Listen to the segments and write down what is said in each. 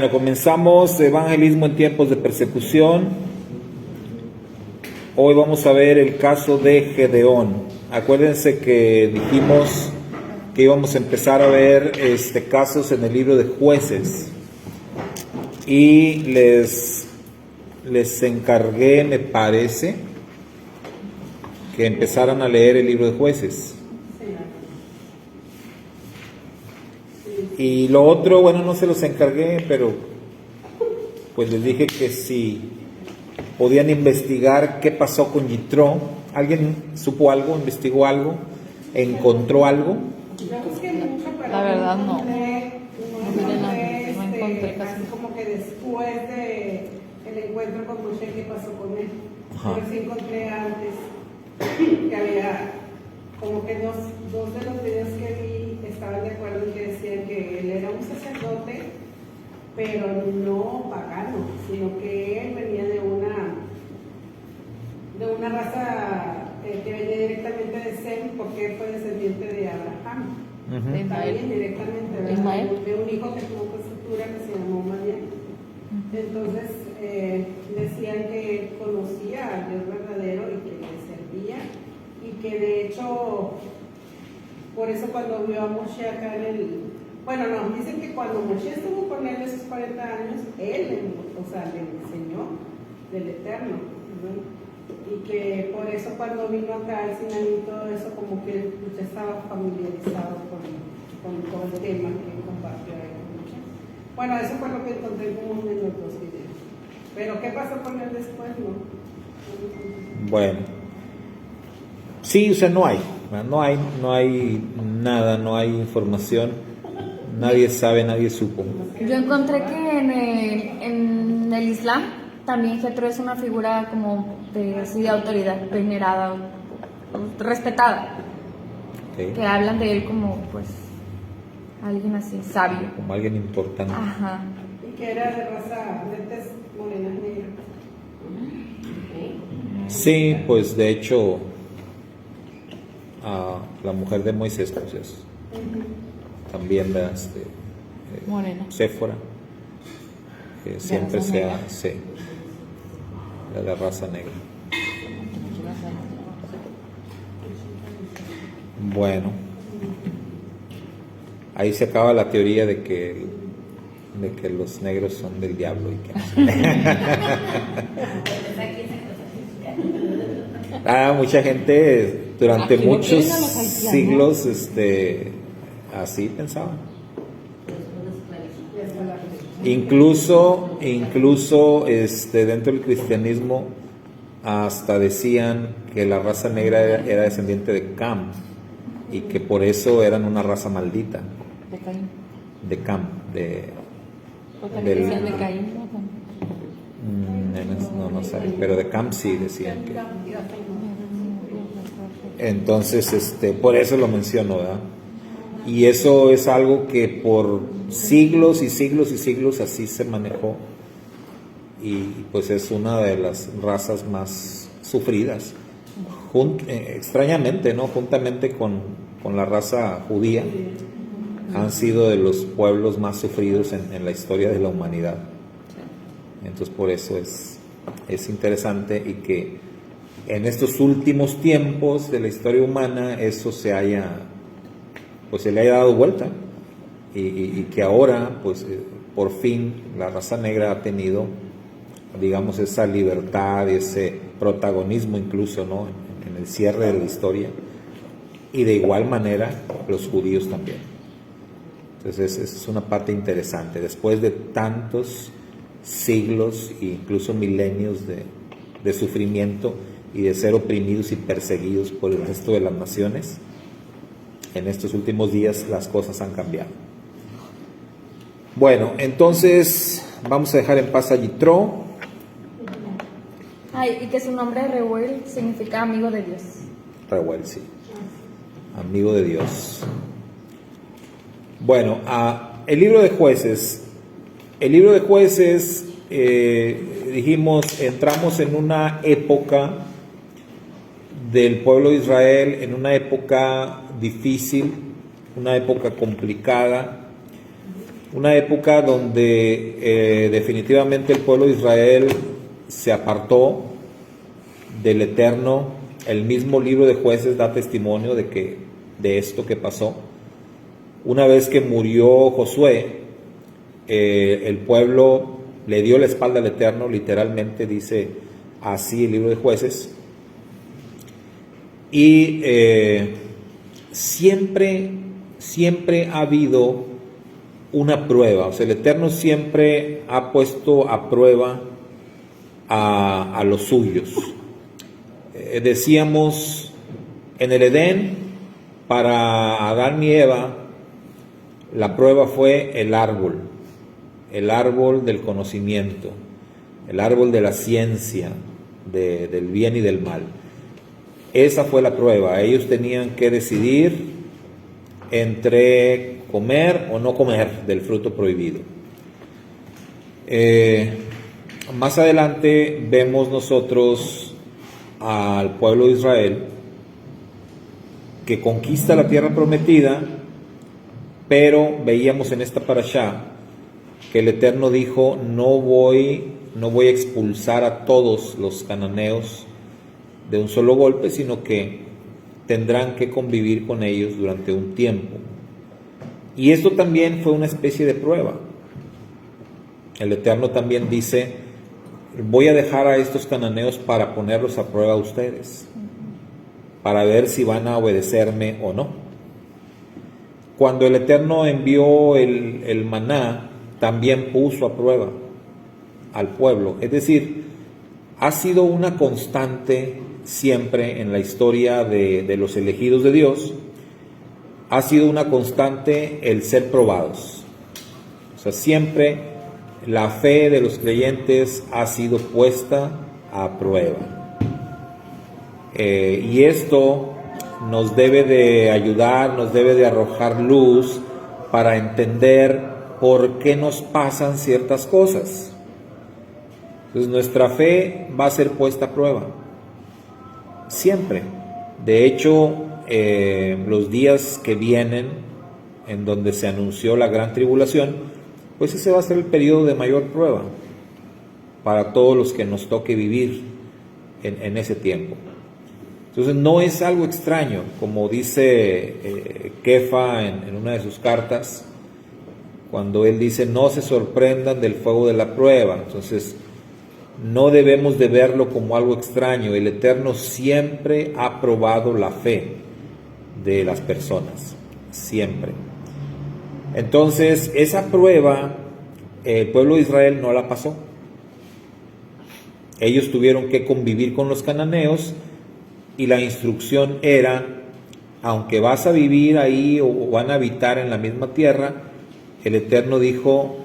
Bueno, comenzamos evangelismo en tiempos de persecución. Hoy vamos a ver el caso de Gedeón. Acuérdense que dijimos que íbamos a empezar a ver casos en el libro de Jueces. Y les encargué, me parece, que empezaran a leer el libro de Jueces. Y lo otro, bueno, no se los encargué, pero pues les dije que si podían investigar qué pasó con Yitro. ¿Alguien supo algo, investigó algo, encontró algo? La verdad no. No encontré casi. Como que después de el encuentro con Moshe, ¿qué pasó con él? Ajá. Pero sí encontré antes que había como que dos de los videos que vi estaban de acuerdo en que decían que él era un sacerdote, pero no pagano, sino que él venía de una raza que venía directamente de Sem, porque él fue descendiente de Abraham. Uh-huh. También directamente, ¿verdad? Ismael. De un hijo que tuvo conceptura que se llamó María. Entonces decían que él conocía al Dios verdadero y que le servía, y que de hecho, por eso cuando vio a Moshe acá dicen que cuando Moshe estuvo con él esos 40 años, él le enseñó del Eterno, ¿no? Y que por eso cuando vino acá al Sinaí y todo eso, como que él ya estaba familiarizado con todo el tema que compartió ahí con Moshe. Bueno, eso fue lo que encontré como en los dos videos. Pero ¿qué pasó con él después? No. Bueno, sí, o sea, no hay nada, no hay información, nadie sabe, nadie supo. Yo encontré que en el Islam también Jetro es una figura como de autoridad, venerada, respetada. Okay. Que hablan de él como pues alguien así, sabio. Como alguien importante. Ajá. Y que era de raza de tez morena negra. Sí, pues de hecho, la mujer de Moisés, pues es también Morena. Séfora, que siempre sea, sí, de la raza negra. Bueno, ahí se acaba la teoría de que los negros son del diablo y que mucha gente durante muchos siglos así pensaban. Incluso dentro del cristianismo hasta decían que la raza negra era descendiente de Cam y que por eso eran una raza maldita. De Caín. De Cam, De Caín. no sabe, pero de Cam sí decían que. Entonces, por eso lo menciono, ¿verdad? Y eso es algo que por siglos y siglos y siglos así se manejó, y pues es una de las razas más sufridas, extrañamente, ¿no? Juntamente con la raza judía, han sido de los pueblos más sufridos en la historia de la humanidad. Entonces por eso es interesante, y que en estos últimos tiempos de la historia humana eso se le haya dado vuelta, y que ahora pues por fin la raza negra ha tenido, digamos, esa libertad y ese protagonismo incluso, ¿no? en el cierre de la historia, y de igual manera los judíos también. Entonces es una parte interesante, después de tantos siglos e incluso milenios de sufrimiento y de ser oprimidos y perseguidos por el resto de las naciones. En estos últimos días las cosas han cambiado. Bueno, entonces vamos a dejar en paz a Yitro. Y que su nombre Reuel significa amigo de Dios. Reuel, sí. Amigo de Dios. Bueno, el libro de Jueces. El libro de Jueces, dijimos, entramos en una época del pueblo de Israel, en una época difícil, una época complicada, una época donde definitivamente el pueblo de Israel se apartó del Eterno. El mismo libro de Jueces da testimonio de esto que pasó. Una vez que murió Josué, el pueblo le dio la espalda al Eterno, literalmente dice así el libro de Jueces. Y siempre ha habido una prueba, o sea, el Eterno siempre ha puesto a prueba a los suyos. Decíamos en el Edén, para Adán y Eva, la prueba fue el árbol del conocimiento, el árbol de la ciencia, del bien y del mal. Esa fue la prueba. Ellos tenían que decidir entre comer o no comer del fruto prohibido. Más adelante vemos nosotros al pueblo de Israel que conquista la tierra prometida, pero veíamos en esta parashá que el Eterno dijo: no voy a expulsar a todos los cananeos de un solo golpe, sino que tendrán que convivir con ellos durante un tiempo. Y esto también fue una especie de prueba. El Eterno también dice: voy a dejar a estos cananeos para ponerlos a prueba a ustedes, para ver si van a obedecerme o no. Cuando el Eterno envió el maná, también puso a prueba al pueblo. Es decir, ha sido una constante siempre en la historia de los elegidos de Dios, ha sido una constante el ser probados. O sea, siempre la fe de los creyentes ha sido puesta a prueba. Y esto nos debe de ayudar, nos debe de arrojar luz para entender por qué nos pasan ciertas cosas. Entonces nuestra fe va a ser puesta a prueba, siempre. De hecho, los días que vienen, en donde se anunció la gran tribulación, pues ese va a ser el periodo de mayor prueba para todos los que nos toque vivir en ese tiempo. Entonces no es algo extraño, como dice Kefa en una de sus cartas, cuando él dice: no se sorprendan del fuego de la prueba. Entonces no debemos de verlo como algo extraño. El Eterno siempre ha probado la fe de las personas, siempre. Entonces esa prueba el pueblo de Israel no la pasó. Ellos tuvieron que convivir con los cananeos, y la instrucción era: aunque vas a vivir ahí o van a habitar en la misma tierra, el Eterno dijo: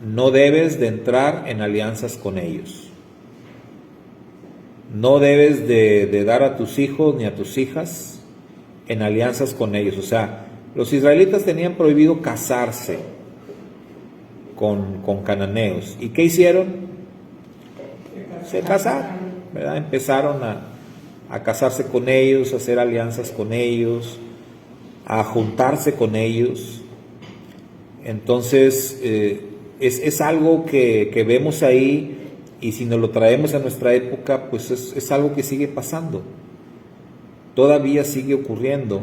no debes de entrar en alianzas con ellos. No debes de dar a tus hijos ni a tus hijas en alianzas con ellos. O sea, los israelitas tenían prohibido casarse con cananeos. ¿Y qué hicieron? Se casaron, ¿verdad? Empezaron a casarse con ellos, a hacer alianzas con ellos, a juntarse con ellos. Entonces es algo que vemos ahí, y si nos lo traemos a nuestra época, pues es algo que sigue pasando, todavía sigue ocurriendo.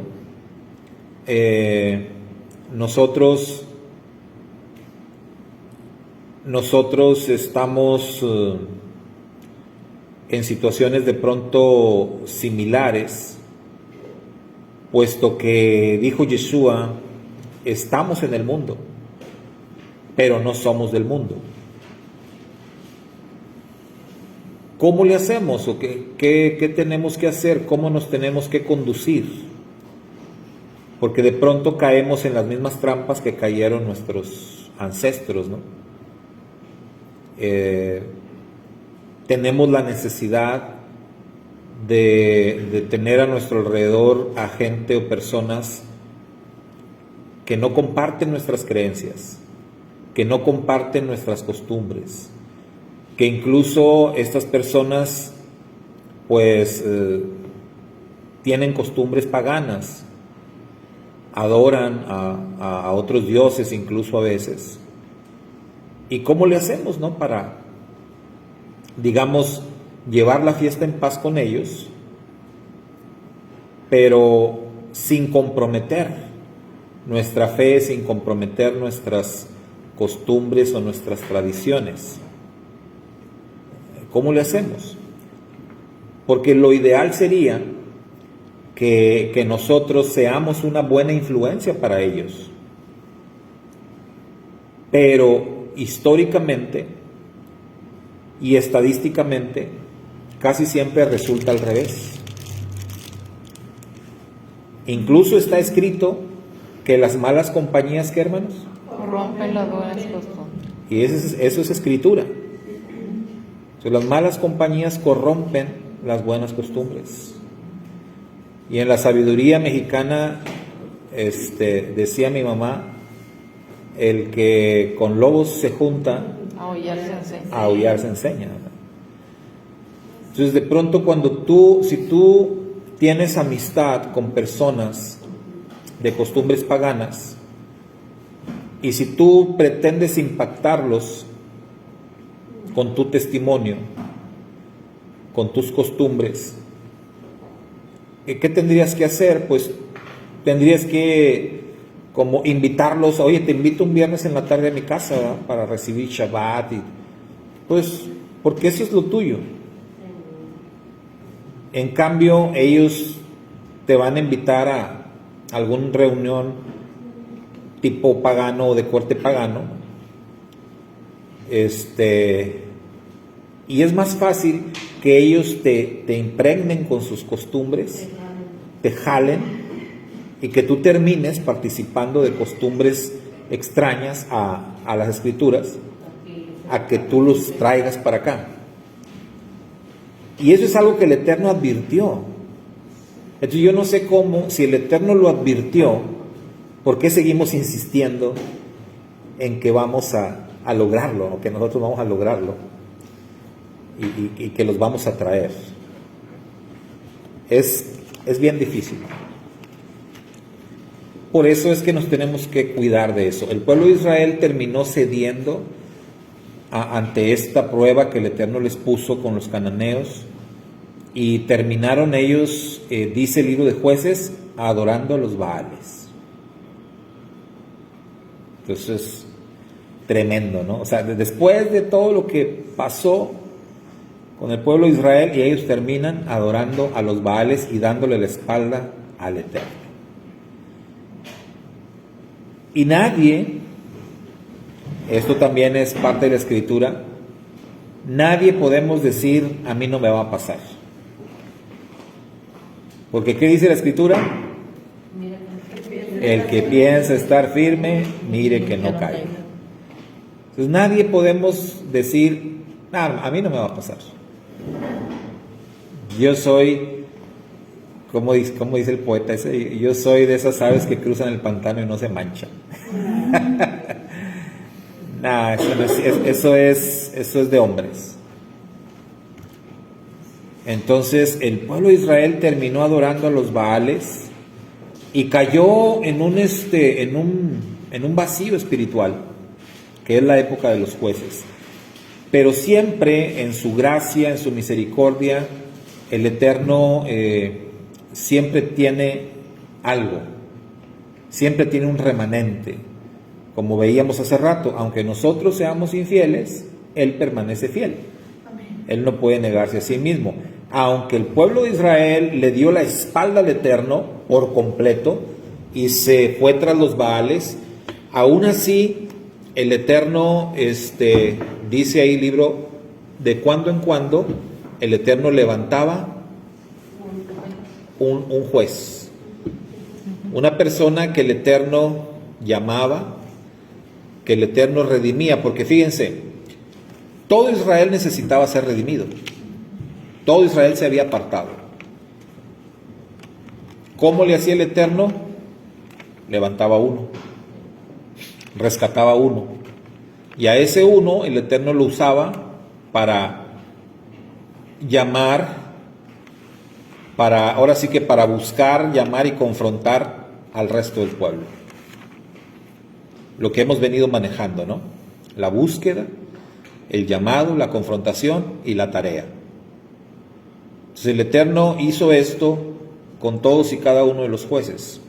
Nosotros estamos en situaciones de pronto similares, puesto que dijo Yeshua: estamos en el mundo, pero no somos del mundo. ¿Cómo le hacemos? ¿O qué tenemos que hacer? ¿Cómo nos tenemos que conducir? Porque de pronto caemos en las mismas trampas que cayeron nuestros ancestros, ¿no? Tenemos la necesidad de tener a nuestro alrededor a gente o personas que no comparten nuestras creencias, que no comparten nuestras costumbres, que incluso estas personas pues tienen costumbres paganas, adoran a otros dioses incluso a veces. ¿Y cómo le hacemos, no? Para, digamos, llevar la fiesta en paz con ellos, pero sin comprometer nuestra fe, sin comprometer nuestras costumbres o nuestras tradiciones. ¿Cómo le hacemos? Porque lo ideal sería que nosotros seamos una buena influencia para ellos. Pero históricamente y estadísticamente casi siempre resulta al revés. Incluso está escrito que las malas compañías, ¿qué, hermanos? Corrompen las buenas costumbres. Y eso es escritura. Entonces, las malas compañías corrompen las buenas costumbres. Y en la sabiduría mexicana, decía mi mamá, el que con lobos se junta, a aullar se enseña. Entonces, de pronto, si tú tienes amistad con personas de costumbres paganas, y si tú pretendes impactarlos con tu testimonio, con tus costumbres, ¿qué tendrías que hacer? Pues tendrías que como invitarlos, oye, te invito un viernes en la tarde a mi casa, ¿verdad? Para recibir Shabbat, pues porque eso es lo tuyo. En cambio, ellos te van a invitar a alguna reunión tipo pagano o de corte pagano, y es más fácil que ellos te impregnen con sus costumbres, te jalen, y que tú termines participando de costumbres extrañas a las escrituras, a que tú los traigas para acá. Y eso es algo que el Eterno advirtió. Entonces yo no sé cómo, si el Eterno lo advirtió, ¿por qué seguimos insistiendo en que vamos a lograrlo, o que nosotros vamos a lograrlo y que los vamos a traer? Es bien difícil. Por eso es que nos tenemos que cuidar de eso. El pueblo de Israel terminó cediendo ante esta prueba que el Eterno les puso con los cananeos, y terminaron ellos, dice el libro de Jueces, adorando a los Baales. Entonces, tremendo, ¿no? O sea, después de todo lo que pasó con el pueblo de Israel, y ellos terminan adorando a los Baales y dándole la espalda al Eterno. Y nadie, esto también es parte de la Escritura, nadie podemos decir, a mí no me va a pasar. Porque ¿qué dice la Escritura? El que piensa estar firme, mire que no caiga. Entonces nadie podemos decir, a mí no me va a pasar. Yo soy, como dice el poeta ese, yo soy de esas aves que cruzan el pantano y no se manchan. Eso es de hombres. Entonces el pueblo de Israel terminó adorando a los Baales y cayó en un vacío espiritual, que es la época de los jueces. Pero siempre en su gracia, en su misericordia, el Eterno siempre tiene algo, siempre tiene un remanente. Como veíamos hace rato, aunque nosotros seamos infieles, Él permanece fiel. Él no puede negarse a sí mismo. Aunque el pueblo de Israel le dio la espalda al Eterno por completo y se fue tras los Baales, aún así el Eterno, dice ahí el libro, de cuando en cuando el Eterno levantaba un juez, una persona que el Eterno llamaba, que el Eterno redimía, porque fíjense, todo Israel necesitaba ser redimido, todo Israel se había apartado. ¿Cómo le hacía el Eterno? Levantaba uno, rescataba uno, y a ese uno el Eterno lo usaba para llamar, ahora sí que para buscar, llamar y confrontar al resto del pueblo. Lo que hemos venido manejando, ¿no? La búsqueda, el llamado, la confrontación y la tarea. Entonces el Eterno hizo esto con todos y cada uno de los jueces.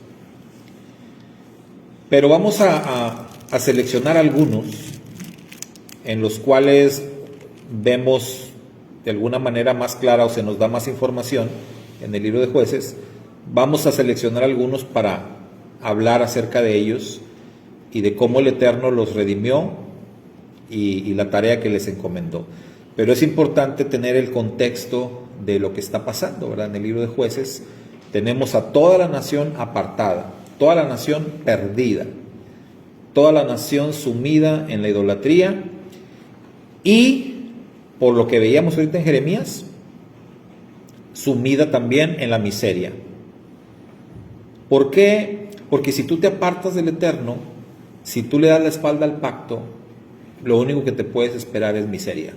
Pero vamos a seleccionar algunos en los cuales vemos de alguna manera más clara o se nos da más información en el libro de Jueces. Vamos a seleccionar algunos para hablar acerca de ellos y de cómo el Eterno los redimió y la tarea que les encomendó. Pero es importante tener el contexto de lo que está pasando, ¿verdad? En el libro de Jueces tenemos a toda la nación apartada, toda la nación perdida, toda la nación sumida en la idolatría y, por lo que veíamos ahorita en Jeremías, sumida también en la miseria. ¿Por qué? Porque si tú te apartas del Eterno, si tú le das la espalda al pacto, lo único que te puedes esperar es miseria,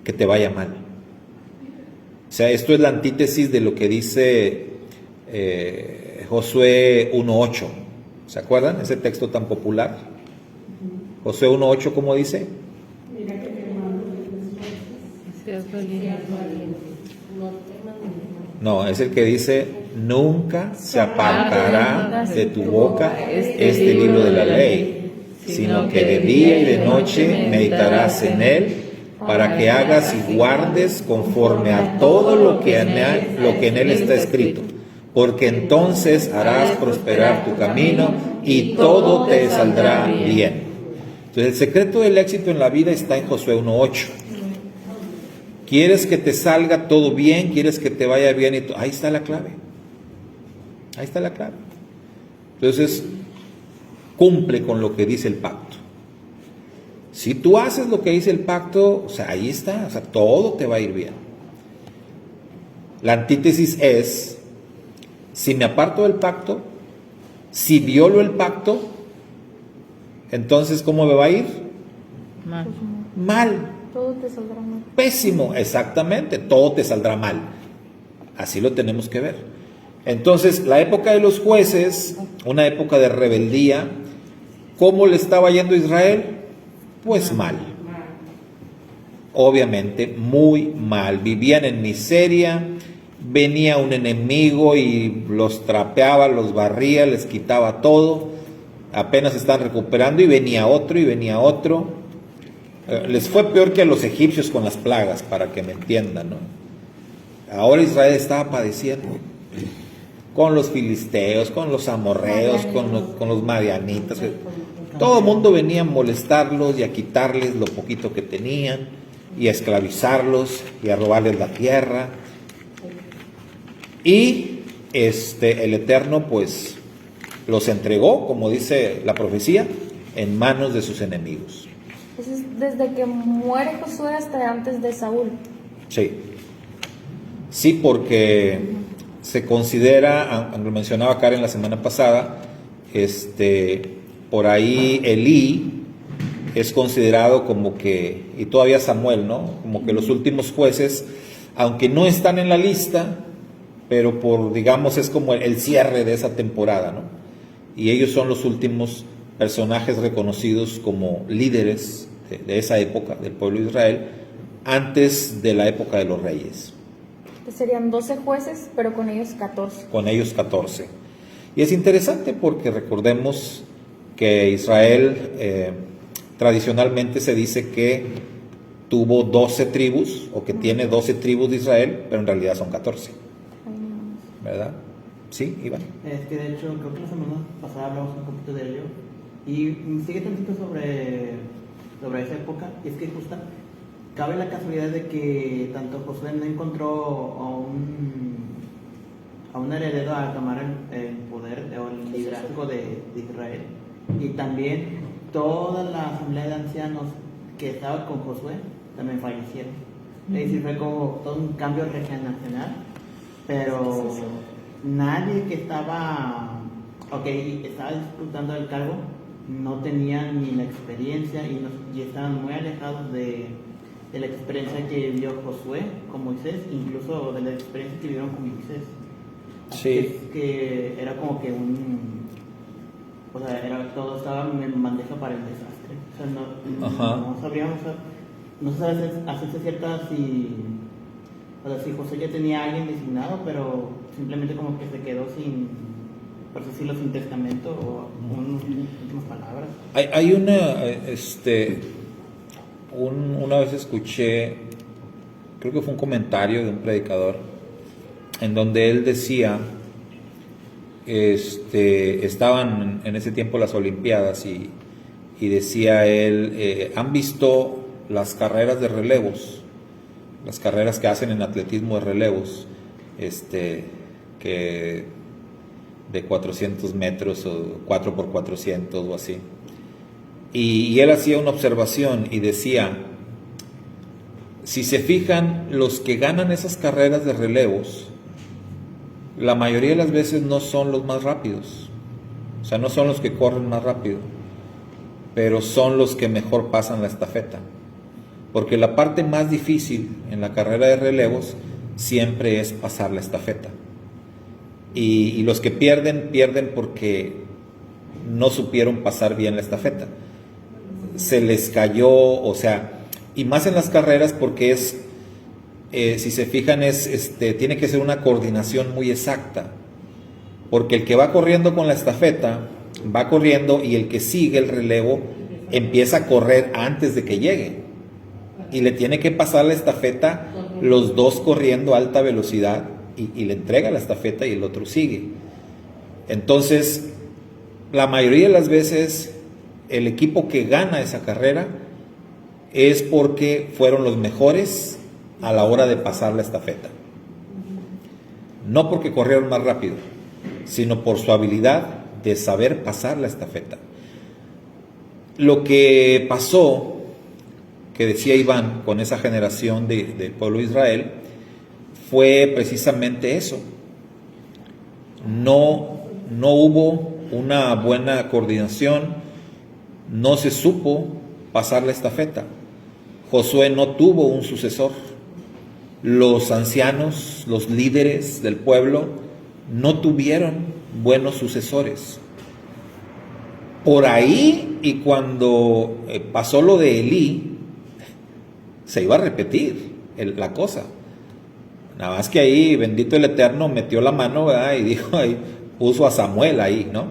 que te vaya mal. O sea, esto es la antítesis de lo que dice Josué 1.8. ¿Se acuerdan? Ese texto tan popular. Josué 1.8, ¿cómo dice? Mira que te mando Seas valiente. No, es el que dice: nunca se apartará de tu boca este libro de la ley, sino que de día y de noche meditarás en él, para que hagas y guardes conforme a todo lo que en él está escrito, porque entonces harás prosperar tu camino y todo te saldrá bien. Entonces el secreto del éxito en la vida está en Josué 1.8. ¿Quieres que te salga todo bien? ¿Quieres que te vaya bien? Ahí está la clave. Ahí está la clave. Entonces, cumple con lo que dice el pacto. Si tú haces lo que dice el pacto, o sea, ahí está, o sea, todo te va a ir bien. La antítesis es: si me aparto del pacto, si violo el pacto, entonces ¿cómo me va a ir? Mal. Mal. Todo te saldrá mal. Pésimo, exactamente, todo te saldrá mal. Así lo tenemos que ver. Entonces, la época de los jueces, una época de rebeldía. ¿Cómo le estaba yendo a Israel? Pues mal. Obviamente, muy mal. Vivían en miseria, venía un enemigo y los trapeaba, los barría, les quitaba todo. Apenas están recuperando y venía otro y venía otro. Les fue peor que a los egipcios con las plagas, para que me entiendan, ¿no? Ahora Israel estaba padeciendo con los filisteos, con los amorreos, con los madianitas. Todo el mundo venía a molestarlos y a quitarles lo poquito que tenían y a esclavizarlos y a robarles la tierra. Y el Eterno pues los entregó, como dice la profecía, en manos de sus enemigos. Eso es desde que muere Josué hasta antes de Saúl. Sí. Sí, porque se considera, lo mencionaba Karen la semana pasada, por ahí Elí es considerado como que, y todavía Samuel, ¿no? Como que los últimos jueces, aunque no están en la lista, pero digamos, es como el cierre de esa temporada, ¿no? Y ellos son los últimos personajes reconocidos como líderes de esa época del pueblo de Israel, antes de la época de los reyes. Serían 12 jueces, pero con ellos 14. Con ellos 14. Y es interesante porque recordemos que Israel tradicionalmente se dice que tuvo 12 tribus, o que tiene 12 tribus de Israel, pero en realidad son 14. ¿Verdad? ¿Sí, Iván? Es que de hecho, creo que la semana pasada hablamos un poquito de ello. Y sigue tantito sobre esa época. Y es que justo cabe la casualidad de que tanto Josué no encontró a un heredero a tomar el poder o el liderazgo de Israel. Y también toda la asamblea de ancianos que estaba con Josué también fallecieron. Es decir, fue como todo un cambio regional, pero nadie que estaba disfrutando del cargo no tenía ni la experiencia y estaban muy alejados de la experiencia que vivió Josué con Moisés, incluso de la experiencia que vivieron con Moisés. Sí. Que era como que o sea, todo estaba en bandeja para el desastre. O sea, Ajá. no sabríamos, no se sabe a ciencia cierta o sea, si José ya tenía a alguien designado, pero simplemente como que se quedó sin, por así decirlo, sin testamento o últimas palabras. Hay una vez escuché, creo que fue un comentario de un predicador, en donde él decía, estaban en ese tiempo las Olimpiadas y decía él, ¿han visto las carreras de relevos? Las carreras que hacen en atletismo de relevos, que de 400 metros o 4x400 o así. Y él hacía una observación y decía, si se fijan, los que ganan esas carreras de relevos, la mayoría de las veces no son los más rápidos, o sea, no son los que corren más rápido, pero son los que mejor pasan la estafeta, porque la parte más difícil en la carrera de relevos siempre es pasar la estafeta, y los que pierden porque no supieron pasar bien la estafeta, se les cayó, o sea, y más en las carreras porque es, si se fijan, tiene que ser una coordinación muy exacta, porque el que va corriendo con la estafeta va corriendo y el que sigue el relevo empieza a correr antes de que llegue y le tiene que pasar la estafeta, los dos corriendo a alta velocidad, y le entrega la estafeta y el otro sigue. Entonces, la mayoría de las veces el equipo que gana esa carrera es porque fueron los mejores a la hora de pasar la estafeta, no porque corrieron más rápido, sino por su habilidad de saber pasar la estafeta. Lo que pasó, que decía Iván, con esa generación del pueblo de Israel, fue precisamente eso. No hubo una buena coordinación, no se supo pasar la estafeta. Josué no tuvo un sucesor. Los ancianos, los líderes del pueblo, no tuvieron buenos sucesores. Por ahí, y cuando pasó lo de Elí, se iba a repetir la cosa. Nada más que ahí, bendito el Eterno, metió la mano, ¿verdad? Y dijo, ahí, puso a Samuel ahí, ¿no?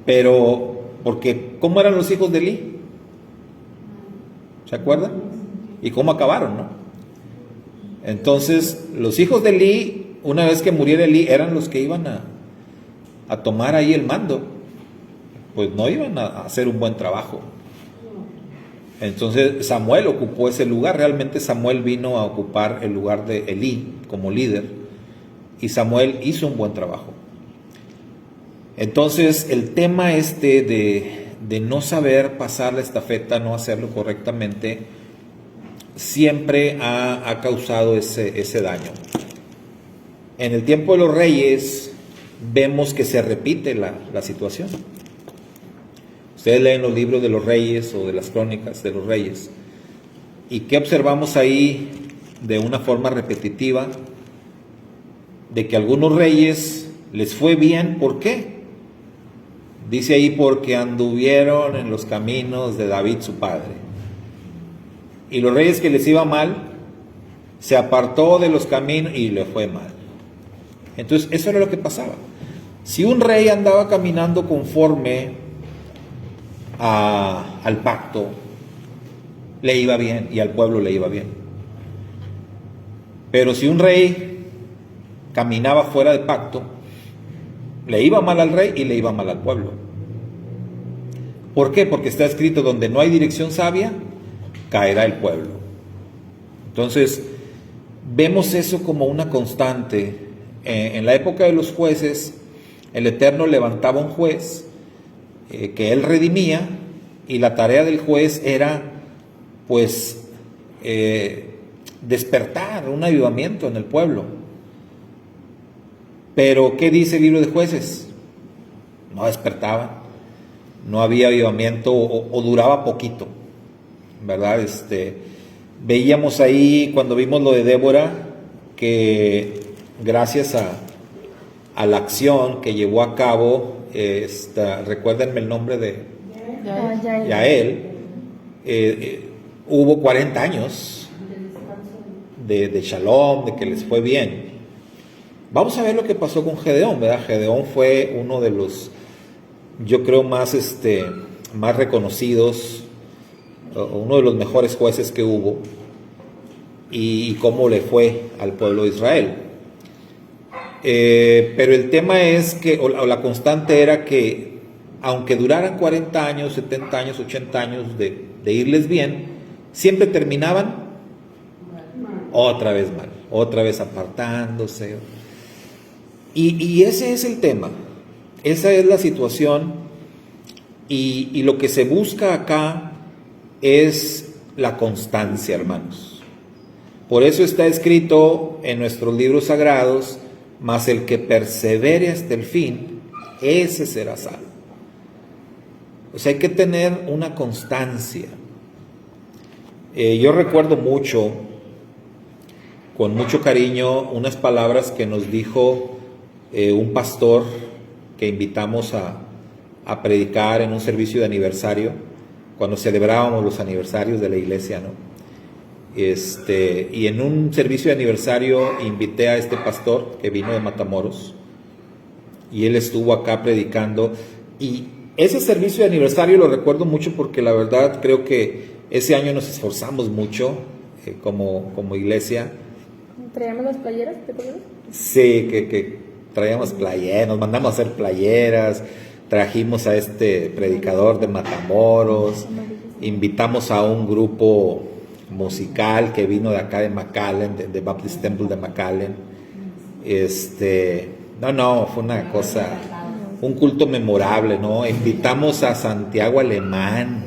Pero, porque, ¿cómo eran los hijos de Elí? ¿Se acuerdan? ¿Y cómo acabaron, no? Entonces, los hijos de Elí, una vez que muriera Elí, eran los que iban a tomar ahí el mando. Pues no iban a hacer un buen trabajo. Entonces Samuel ocupó ese lugar. Realmente Samuel vino a ocupar el lugar de Elí como líder, y Samuel hizo un buen trabajo. Entonces el tema de no saber pasar la estafeta, no hacerlo correctamente, siempre ha causado ese daño. En el tiempo de los reyes vemos que se repite la situación. Ustedes leen los libros de los reyes o de las crónicas de los reyes, y ¿qué observamos ahí de una forma repetitiva? De que a algunos reyes les fue bien. ¿Por qué? Dice ahí, porque anduvieron en los caminos de David su padre. Y los reyes que les iba mal, se apartó de los caminos y le fue mal. Entonces eso era lo que pasaba. Si un rey andaba caminando conforme al pacto, le iba bien y al pueblo le iba bien. Pero si un rey caminaba fuera del pacto, le iba mal al rey y le iba mal al pueblo. ¿Por qué? Porque está escrito, donde no hay dirección sabia, caerá el pueblo. Entonces, vemos eso como una constante. En la época de los jueces, el Eterno levantaba un juez que él redimía, y la tarea del juez era, pues, despertar un avivamiento en el pueblo. Pero ¿qué dice el libro de Jueces? No despertaban, no había avivamiento, o duraba poquito, ¿verdad? Veíamos ahí, cuando vimos lo de Débora, que gracias a la acción que llevó a cabo, recuérdenme el nombre de Yael, hubo 40 años de shalom, de que les fue bien. Vamos a ver lo que pasó con Gedeón, ¿verdad? Gedeón fue uno de los, yo creo, más reconocidos, uno de los mejores jueces que hubo, y cómo le fue al pueblo de Israel. Pero el tema es que, o la constante era que, aunque duraran 40 años, 70 años, 80 años de irles bien, siempre terminaban otra vez mal, otra vez apartándose. Y ese es el tema, esa es la situación, y lo que se busca acá es la constancia, hermanos. Por eso está escrito en nuestros libros sagrados: mas el que persevere hasta el fin, ese será salvo. O sea, hay que tener una constancia. Yo recuerdo mucho, con mucho cariño, unas palabras que nos dijo un pastor que invitamos a predicar en un servicio de aniversario, cuando celebrábamos los aniversarios de la iglesia, ¿no? Y en un servicio de aniversario invité a este pastor que vino de Matamoros, y él estuvo acá predicando, y ese servicio de aniversario lo recuerdo mucho porque la verdad creo que ese año nos esforzamos mucho como iglesia. ¿Traíamos las playeras? ¿Te acuerdas? Sí, que traíamos playeras, nos mandamos a hacer playeras, trajimos a este predicador de Matamoros, invitamos a un grupo musical que vino de acá de McAllen, de Baptist Temple de McAllen. Fue una cosa, un culto memorable, ¿no? Invitamos a Santiago Alemán,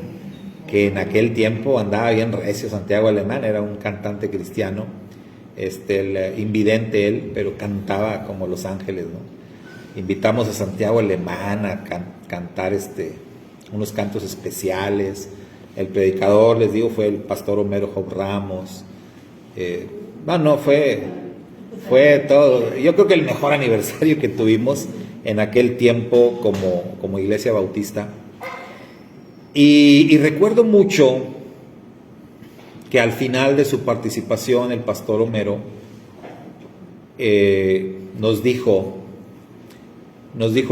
que en aquel tiempo andaba bien recio. Santiago Alemán era un cantante cristiano, invidente él, pero cantaba como los ángeles, ¿no? Invitamos a Santiago Alemán a cantar unos cantos especiales. El predicador, les digo, fue el pastor Homero Job Ramos. Fue todo. Yo creo que el mejor aniversario que tuvimos en aquel tiempo como iglesia bautista. Y recuerdo mucho que al final de su participación el pastor Homero nos dijo,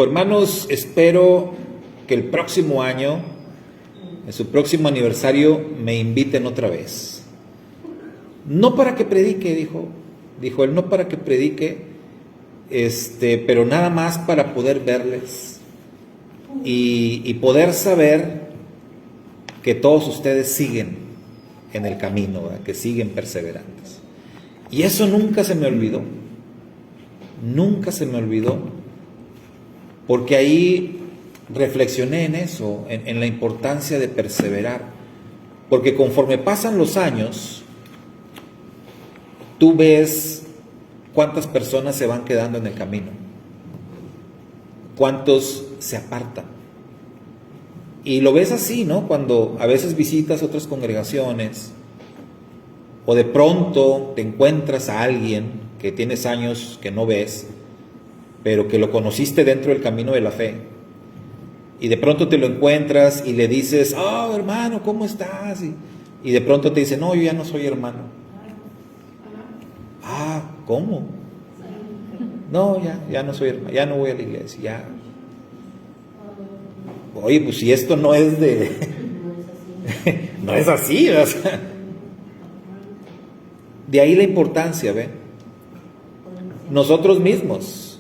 hermanos, espero que el próximo año, en su próximo aniversario, me inviten otra vez. No para que predique, dijo él, no para que predique, pero nada más para poder verles y poder saber que todos ustedes siguen en el camino, ¿verdad? Que siguen perseverantes. Y eso nunca se me olvidó, porque ahí reflexioné en eso, en la importancia de perseverar, porque conforme pasan los años, tú ves cuántas personas se van quedando en el camino, cuántos se apartan. Y lo ves así, ¿no? Cuando a veces visitas otras congregaciones, o de pronto te encuentras a alguien que tienes años que no ves, pero que lo conociste dentro del camino de la fe, y de pronto te lo encuentras y le dices: oh, hermano, ¿cómo estás? Y de pronto te dice: no, yo ya no soy hermano. Ah, ¿cómo? No, ya no soy hermano, ya no voy a la iglesia, ya. Oye, pues si esto no es no es así, o sea. De ahí la importancia, ¿ven? Nosotros mismos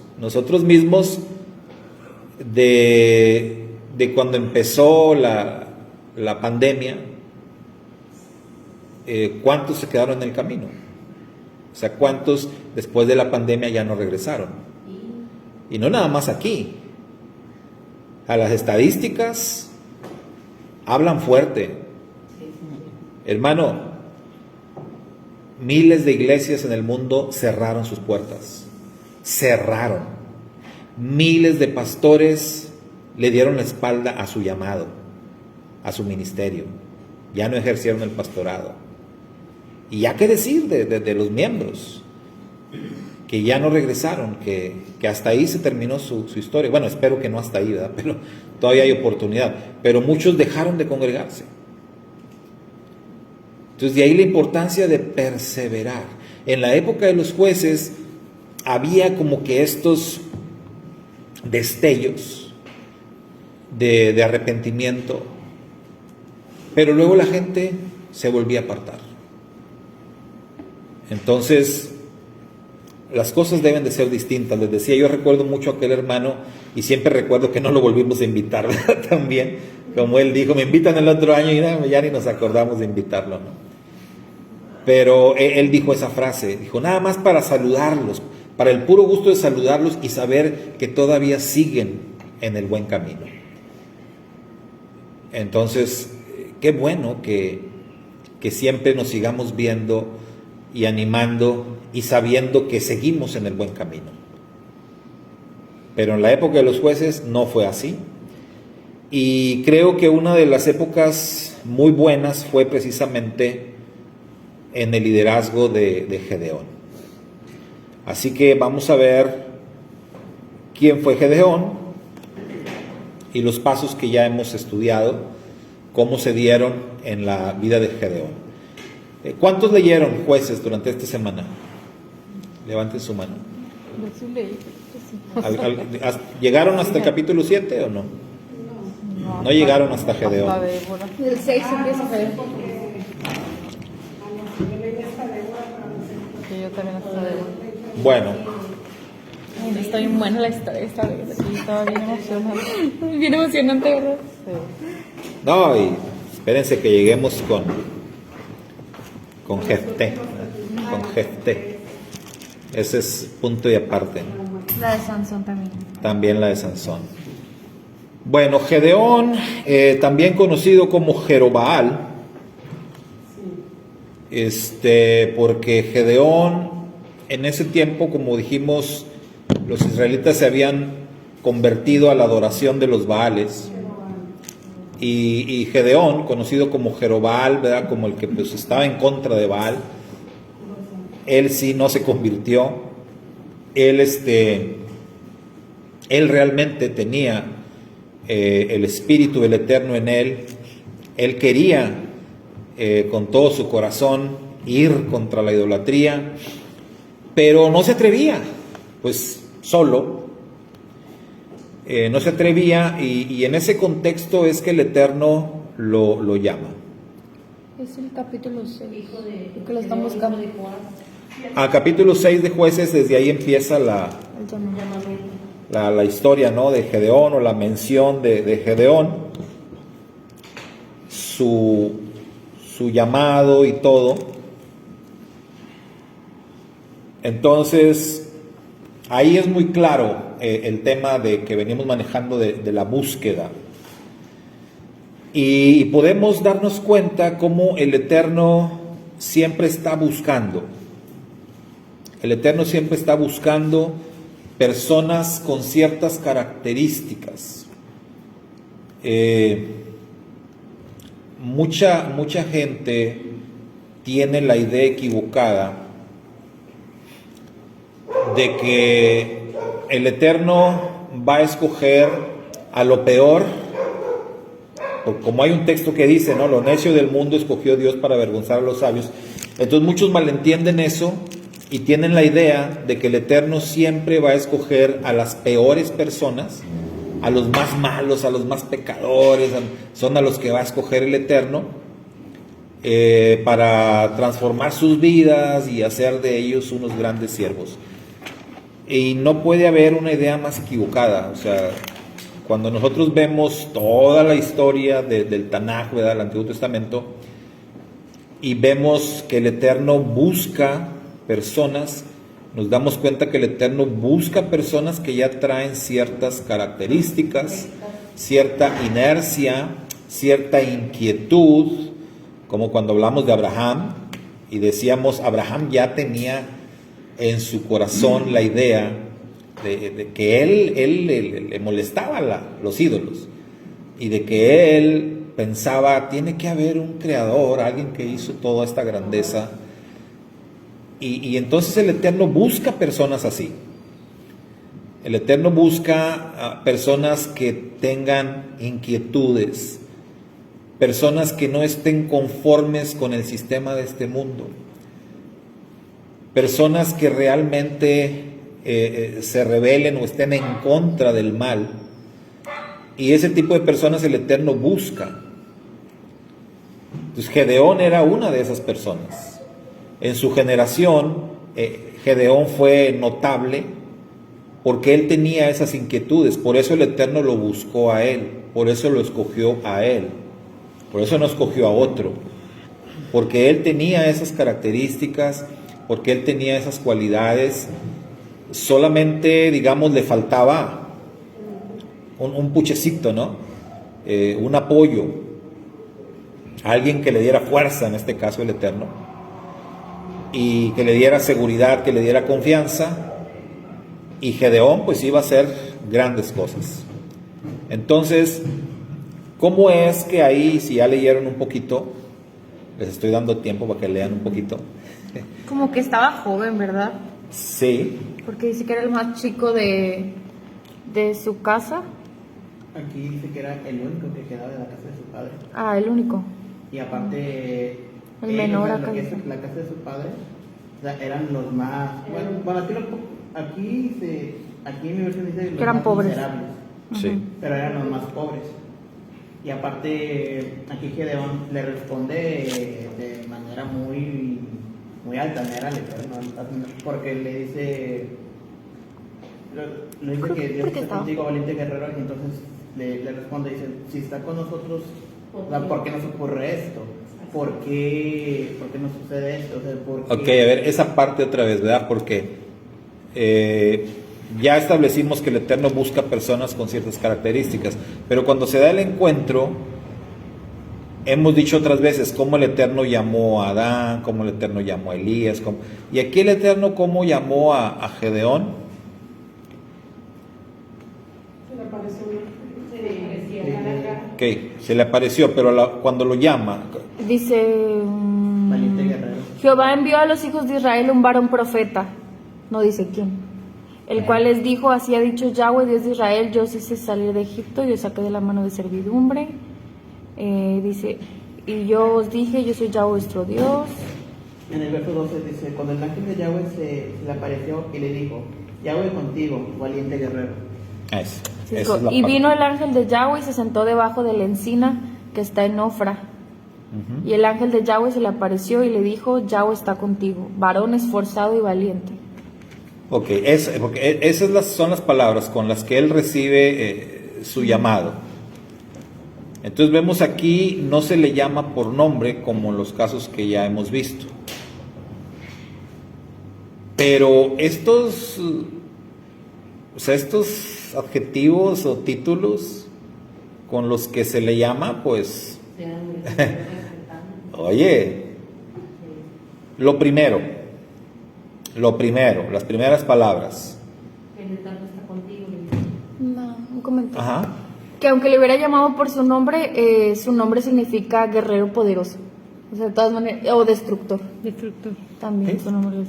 de cuando empezó la pandemia, ¿cuántos se quedaron en el camino? O sea, ¿cuántos después de la pandemia ya no regresaron? Y no nada más aquí. A las estadísticas hablan fuerte. Hermano, miles de iglesias en el mundo cerraron sus puertas. Cerraron. Miles de pastores le dieron la espalda a su llamado, a su ministerio. Ya no ejercieron el pastorado. Y ya qué decir de los miembros. que ya no regresaron, que hasta ahí se terminó su historia. Bueno, espero que no hasta ahí, ¿verdad? Pero todavía hay oportunidad. Pero muchos dejaron de congregarse. Entonces, de ahí la importancia de perseverar. En la época de los jueces había como que estos destellos de arrepentimiento, pero luego la gente se volvía a apartar. Entonces, las cosas deben de ser distintas. Les decía, yo recuerdo mucho a aquel hermano y siempre recuerdo que no lo volvimos a invitar, ¿verdad? También, como él dijo, me invitan el otro año y ya ni nos acordamos de invitarlo, ¿no? Pero él dijo esa frase, dijo, nada más para saludarlos, para el puro gusto de saludarlos y saber que todavía siguen en el buen camino. Entonces, qué bueno que siempre nos sigamos viendo y animando y sabiendo que seguimos en el buen camino. Pero en la época de los jueces no fue así. Y creo que una de las épocas muy buenas fue precisamente en el liderazgo de Gedeón. Así que vamos a ver quién fue Gedeón y los pasos que ya hemos estudiado, cómo se dieron en la vida de Gedeón. ¿Cuántos leyeron Jueces durante esta semana? Levanten su mano. ¿Llegaron hasta el capítulo 7 o no? No llegaron hasta Gedeón. El 6 empieza a ver. Que yo también hasta de... Bueno, Ay, está bien buena la historia esta vez. Sí, estaba bien emocionante. Bien emocionante, ¿verdad? Sí. no, y espérense que lleguemos con Jefté. Con Jefté. Ese es punto y aparte, ¿no? La de Sansón también. También la de Sansón. Bueno, Gedeón, también conocido como Jerobaal, porque Gedeón, en ese tiempo, como dijimos, los israelitas se habían convertido a la adoración de los Baales, y Gedeón, conocido como Jerobaal, ¿verdad? Como el que pues estaba en contra de Baal, él sí no se convirtió. Él realmente tenía el Espíritu del Eterno en él. Él quería con todo su corazón ir contra la idolatría, pero no se atrevía, pues solo. No se atrevía, y en ese contexto es que el Eterno lo llama. Es el capítulo 6. Que lo están buscando. A capítulo 6 de Jueces, desde ahí empieza la historia, ¿no? De Gedeón, o la mención de Gedeón, su llamado y todo. Entonces, ahí es muy claro el tema de que venimos manejando de la búsqueda. Y podemos darnos cuenta cómo el Eterno siempre está buscando. El Eterno siempre está buscando personas con ciertas características. Mucha gente tiene la idea equivocada de que el Eterno va a escoger a lo peor, como hay un texto que dice, ¿no? Lo necio del mundo escogió Dios para avergonzar a los sabios. Entonces muchos malentienden eso y tienen la idea de que el Eterno siempre va a escoger a las peores personas, a los más malos, a los más pecadores, son a los que va a escoger el Eterno para transformar sus vidas y hacer de ellos unos grandes siervos. Y no puede haber una idea más equivocada. O sea, cuando nosotros vemos toda la historia del Tanaj, ¿verdad?, del Antiguo Testamento, y vemos que el Eterno busca personas, nos damos cuenta que el Eterno busca personas que ya traen ciertas características, cierta inercia, cierta inquietud, como cuando hablamos de Abraham y decíamos, Abraham ya tenía en su corazón la idea de que él le molestaba los ídolos, y de que él pensaba, tiene que haber un creador, alguien que hizo toda esta grandeza. Y entonces el Eterno busca personas así. El Eterno busca personas que tengan inquietudes, personas que no estén conformes con el sistema de este mundo, personas que realmente se rebelen o estén en contra del mal. Y ese tipo de personas el Eterno busca. Entonces Gedeón era una de esas personas. En su generación, Gedeón fue notable porque él tenía esas inquietudes. Por eso el Eterno lo buscó a él, por eso lo escogió a él, por eso no escogió a otro, porque él tenía esas características, porque él tenía esas cualidades. Solamente, digamos, le faltaba un puchecito, ¿no? Un apoyo, alguien que le diera fuerza, en este caso el Eterno, y que le diera seguridad, que le diera confianza, y Gedeón pues iba a hacer grandes cosas. Entonces, ¿cómo es que ahí, si ya leyeron un poquito, les estoy dando tiempo para que lean un poquito? Como que estaba joven, ¿verdad? Sí. Porque dice que era el más chico de su casa. Aquí dice que era el único que quedaba de la casa de su padre. Ah, el único. Y aparte, El menor lo acá que es dice. la casa de su padre, o sea, eran los más, bueno aquí en mi versión dice los eran más pobres. miserables, Sí. pero eran los más pobres. Y aparte, aquí Gedeón le responde de manera muy, muy altanera al Eterno, porque le dice, le dice que Dios está contigo, valiente guerrero, y entonces le responde, dice, si está con nosotros, o sea, ¿por qué nos ocurre esto? ¿Por qué nos sucede esto? O sea, ¿por qué? Ok, a ver, esa parte otra vez, ¿verdad? Porque ya establecimos que el Eterno busca personas con ciertas características, pero cuando se da el encuentro, hemos dicho otras veces cómo el Eterno llamó a Adán, cómo el Eterno llamó a Elías, y aquí el Eterno cómo llamó a Gedeón. Se le apareció una. Ok, se le apareció, pero cuando lo llama, Dice, Valiente guerrero. Jehová envió a los hijos de Israel un varón profeta, no dice quién, el cual les dijo, así ha dicho Yahweh, Dios de Israel, yo os hice salir de Egipto, yo os saqué de la mano de servidumbre, dice, y yo os dije, yo soy Yahweh vuestro Dios. En el verso 12 dice, cuando el ángel de Yahweh se le apareció y le dijo, Yahweh contigo, valiente guerrero. esa Sí, es la y parte. vino el ángel de Yahweh y se sentó debajo de la encina que está en Ofra. Ujú. Y el ángel de Yahweh se le apareció y le dijo, Yahweh está contigo, varón esforzado y valiente. Ok, porque esas son las palabras con las que él recibe su llamado. Entonces vemos aquí, no se le llama por nombre como en los casos que ya hemos visto. Pero estos adjetivos o títulos con los que se le llama, pues, oye, lo primero, las primeras palabras. No, un comentario. Ajá. Que aunque le hubiera llamado por su nombre significa guerrero poderoso. O sea, de todas maneras, o destructor. Destructor. También ¿Sí? su nombre es.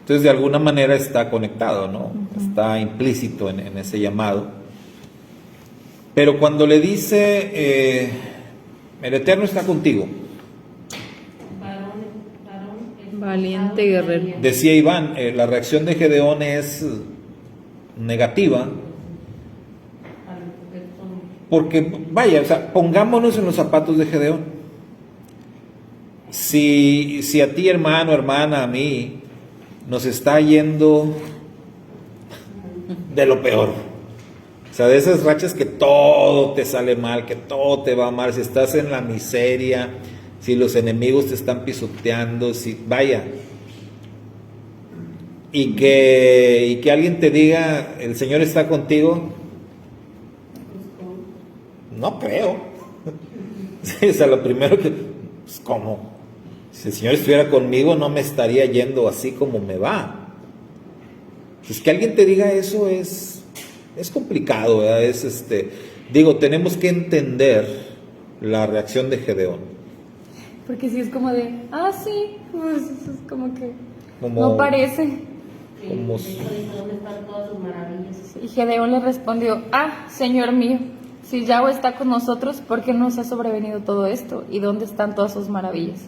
Entonces de alguna manera está conectado, ¿no? Está implícito en ese llamado. Pero cuando le dice, el Eterno está contigo, Valiente guerrero. decía Iván, la reacción de Gedeón es negativa, porque vaya, o sea, pongámonos en los zapatos de Gedeón. Si a ti, hermano, hermana, a mí, nos está yendo de lo peor, o sea, de esas rachas que todo te sale mal, que todo te va mal, si estás en la miseria, si los enemigos te están pisoteando, si vaya, y que alguien te diga, el Señor está contigo, no creo. Sí, o sea, lo primero que, pues, ¿cómo? Si el Señor estuviera conmigo, no me estaría yendo así como me va. Pues que alguien te diga eso es complicado, ¿verdad? Digo, tenemos que entender la reacción de Gedeón. Porque sí es como de, sí, pues es como que Como- no parece. Como ¿Dónde están todas sus maravillas? Y Gedeón le respondió, Señor mío, si Yahweh está con nosotros, ¿por qué nos ha sobrevenido todo esto? ¿Y dónde están todas sus maravillas?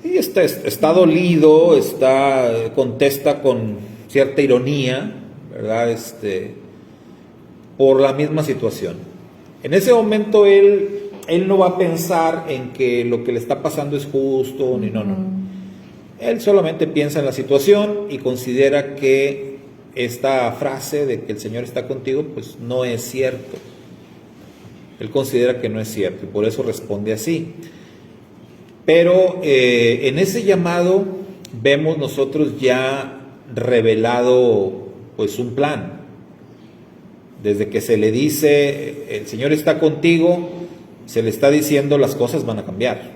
Y está dolido, contesta con cierta ironía, ¿verdad? Por la misma situación. En ese momento él no va a pensar en que lo que le está pasando es justo, ni no. Él solamente piensa en la situación y considera que esta frase de que el Señor está contigo, pues no es cierto. Él considera que no es cierto y por eso responde así. Pero en ese llamado vemos nosotros ya revelado pues un plan. Desde que se le dice el Señor está contigo, se le está diciendo las cosas van a cambiar.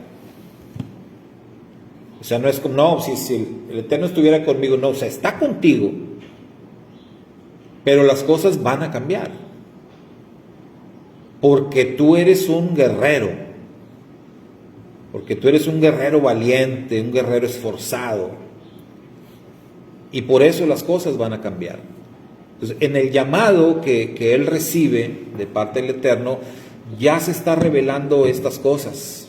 O sea, no es como, no, si el Eterno estuviera conmigo, no, o sea, está contigo, pero las cosas van a cambiar. Porque tú eres un guerrero, porque tú eres un guerrero valiente, un guerrero esforzado, y por eso las cosas van a cambiar. Entonces, en el llamado que él recibe de parte del Eterno, ya se está revelando estas cosas.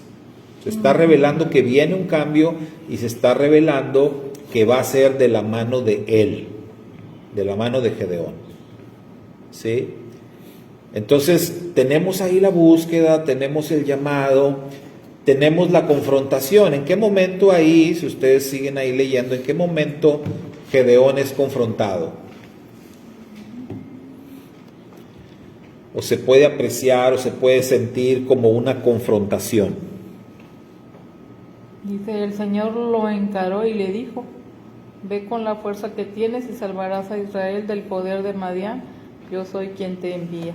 Se está revelando que viene un cambio y se está revelando que va a ser de la mano de él, de la mano de Gedeón. ¿Sí? Entonces, tenemos ahí la búsqueda, tenemos el llamado, tenemos la confrontación. ¿En qué momento ahí, si ustedes siguen ahí leyendo, en qué momento Gedeón es confrontado? O se puede apreciar o se puede sentir como una confrontación. Dice, el Señor lo encaró y le dijo, ve con la fuerza que tienes y salvarás a Israel del poder de Madián, yo soy quien te envía.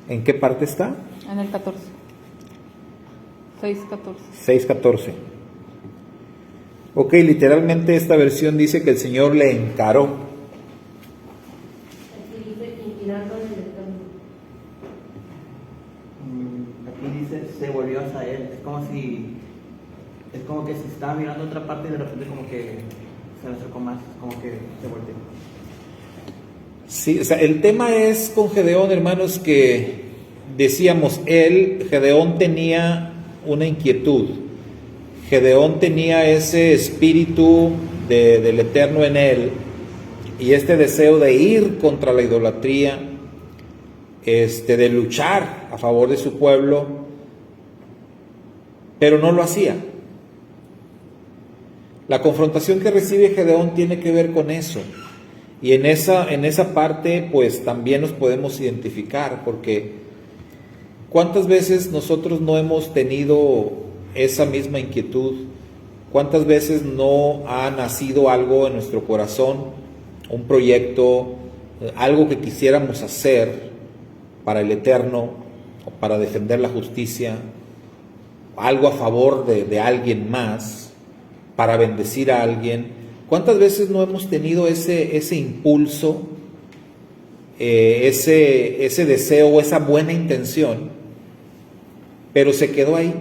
¿En qué parte está? En el 14. 6:14. 6:14. Ok, literalmente esta versión dice que el Señor le encaró. Aquí dice, inclinando en el Eterno. Aquí dice, se volvió hacia él. Es como que se estaba mirando a otra parte y de repente como que se le acercó más, como que se volteó. Sí, o sea, el tema es con Gedeón, hermanos, que decíamos, Gedeón tenía una inquietud. Gedeón tenía ese espíritu del Eterno en él y este deseo de ir contra la idolatría, de luchar a favor de su pueblo, pero no lo hacía. La confrontación que recibe Gedeón tiene que ver con eso. Y en esa parte pues también nos podemos identificar, porque ¿cuántas veces nosotros no hemos tenido esa misma inquietud? ¿Cuántas veces no ha nacido algo en nuestro corazón, un proyecto, algo que quisiéramos hacer para el Eterno o para defender la justicia, algo a favor de alguien más, para bendecir a alguien? ¿Cuántas veces no hemos tenido ese impulso, ese deseo o esa buena intención, pero se quedó ahí?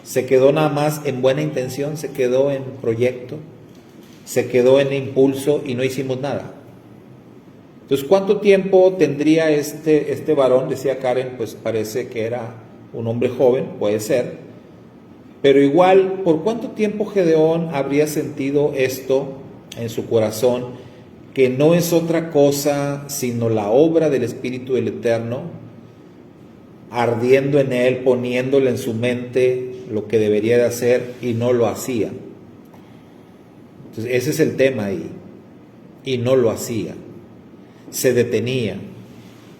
Se quedó nada más en buena intención, se quedó en proyecto, se quedó en impulso y no hicimos nada. Entonces, ¿cuánto tiempo tendría este varón? Decía Karen, pues parece que era un hombre joven, puede ser. Pero igual, ¿por cuánto tiempo Gedeón habría sentido esto en su corazón, que no es otra cosa sino la obra del Espíritu del Eterno, ardiendo en él, poniéndole en su mente lo que debería de hacer y no lo hacía? Entonces, ese es el tema ahí. Y no lo hacía. Se detenía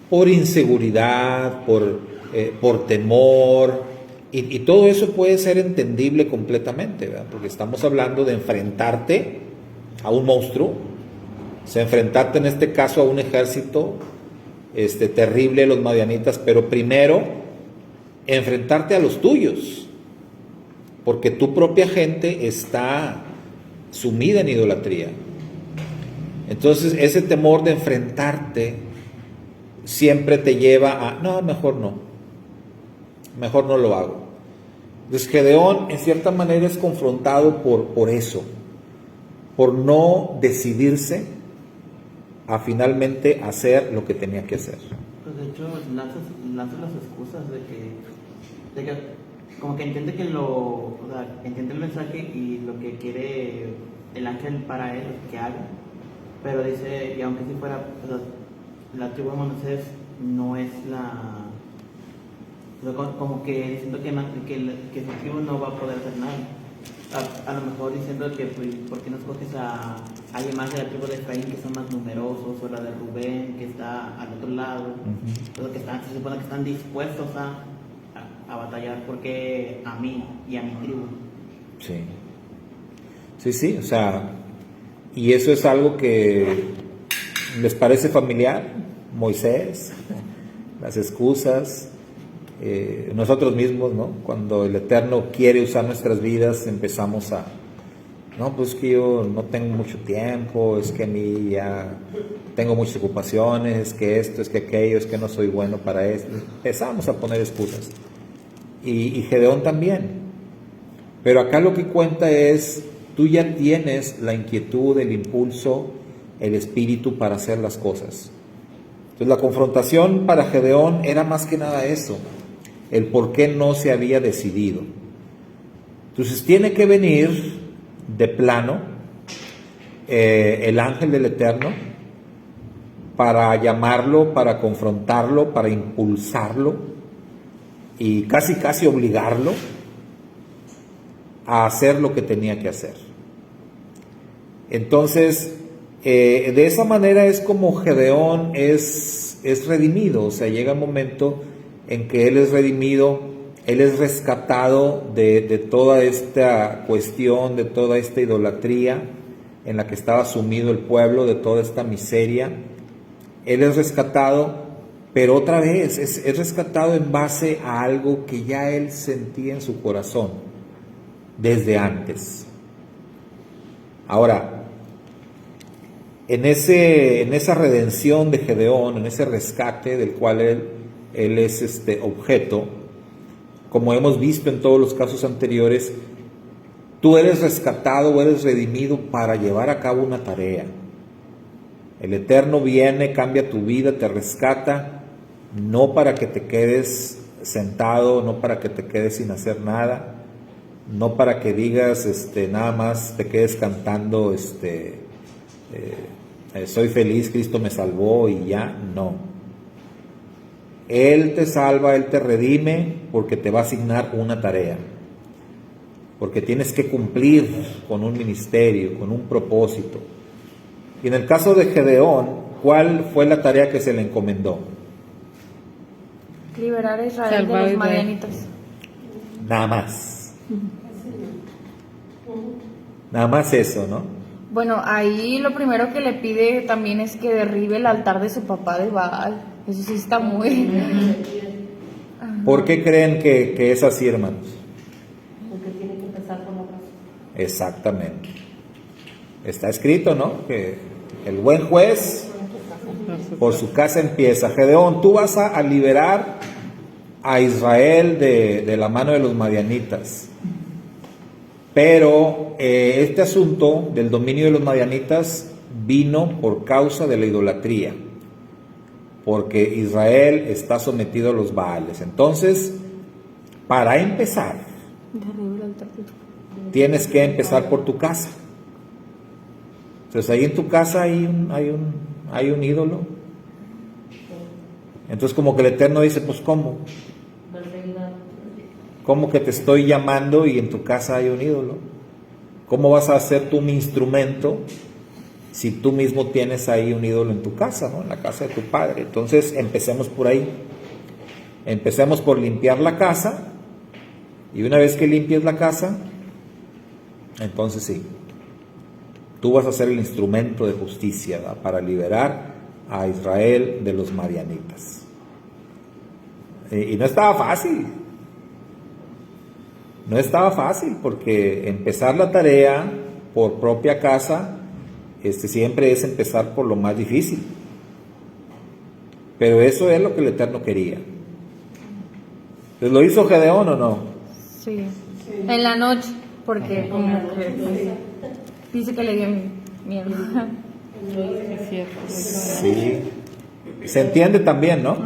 por inseguridad, por temor. Y todo eso puede ser entendible completamente, ¿verdad? Porque estamos hablando de enfrentarte a un monstruo, o sea, enfrentarte en este caso a un ejército terrible, los madianitas, pero primero enfrentarte a los tuyos, porque tu propia gente está sumida en idolatría. Entonces ese temor de enfrentarte siempre te lleva a, no, mejor no. mejor no lo hago. Entonces Gedeón en cierta manera es confrontado por eso, por no decidirse a finalmente hacer lo que tenía que hacer. Pues de hecho, lanza las excusas de que como que entiende que entiende el mensaje y lo que quiere el ángel para él que haga, pero dice, y aunque si fuera, la tribu de Manasés no es como que diciendo que su tribu no va a poder hacer nada. A lo mejor diciendo que, pues, ¿por qué no escoges a alguien más de la tribu de Efraín que son más numerosos, o la de Rubén que está al otro lado, que se supone que están dispuestos a batallar porque a mí y a mi tribu? Sí, o sea, y eso es algo que les parece familiar, Moisés, las excusas. Nosotros mismos, ¿no? Cuando el Eterno quiere usar nuestras vidas, empezamos no, pues que yo no tengo mucho tiempo, es que a mí ya tengo muchas ocupaciones, es que esto, es que aquello, es que no soy bueno para esto. Empezamos a poner excusas. Y Gedeón también. Pero acá lo que cuenta es, tú ya tienes la inquietud, el impulso, el espíritu para hacer las cosas. Entonces la confrontación para Gedeón era más que nada eso, el por qué no se había decidido. Entonces tiene que venir de plano el ángel del Eterno para llamarlo, para confrontarlo, para impulsarlo y casi obligarlo a hacer lo que tenía que hacer. Entonces, de esa manera es como Gedeón es redimido. O sea, llega un momento en que él es redimido, él es rescatado de toda esta cuestión, de toda esta idolatría en la que estaba sumido el pueblo, de toda esta miseria. Él es rescatado, pero otra vez es rescatado en base a algo que ya él sentía en su corazón desde antes. Ahora, en esa redención de Gedeón, en ese rescate del cual él es objeto, como hemos visto en todos los casos anteriores, tú eres rescatado o eres redimido para llevar a cabo una tarea. El Eterno viene, cambia tu vida, te rescata, no para que te quedes sentado, no para que te quedes sin hacer nada, no para que digas nada más te quedes cantando soy feliz, Cristo me salvó y ya, no. Él te salva, Él te redime porque te va a asignar una tarea, porque tienes que cumplir con un ministerio, con un propósito. Y en el caso de Gedeón, ¿cuál fue la tarea que se le encomendó? Liberar a Israel de los madianitas. Nada más. Nada más eso, ¿no? Bueno, ahí lo primero que le pide también es que derribe el altar de su papá de Baal. Eso sí está muy... ¿Por qué creen que es así, hermanos? Porque tiene que empezar con la casa. Exactamente. Está escrito, ¿no? Que el buen juez por su casa empieza. Gedeón, tú vas a liberar a Israel de la mano de los madianitas. Pero este asunto del dominio de los madianitas vino por causa de la idolatría, porque Israel está sometido a los Baales. Entonces, para empezar, tienes que empezar por tu casa. Entonces, ahí en tu casa hay un ídolo. Entonces, como que el Eterno dice, pues, ¿cómo? ¿Cómo que te estoy llamando y en tu casa hay un ídolo? ¿Cómo vas a hacer tú un instrumento si tú mismo tienes ahí un ídolo en tu casa, ¿no? En la casa de tu padre? Entonces empecemos por ahí. Empecemos por limpiar la casa, y una vez que limpies la casa, entonces sí, tú vas a ser el instrumento de justicia, ¿verdad? Para liberar a Israel de los madianitas. Y no estaba fácil. No estaba fácil, porque empezar la tarea por propia casa siempre es empezar por lo más difícil. Pero eso es lo que el Eterno quería. ¿Lo hizo Gedeón o no? Sí. En la noche, porque como que dice que le dio miedo. Es cierto. Sí. Se entiende también, ¿no?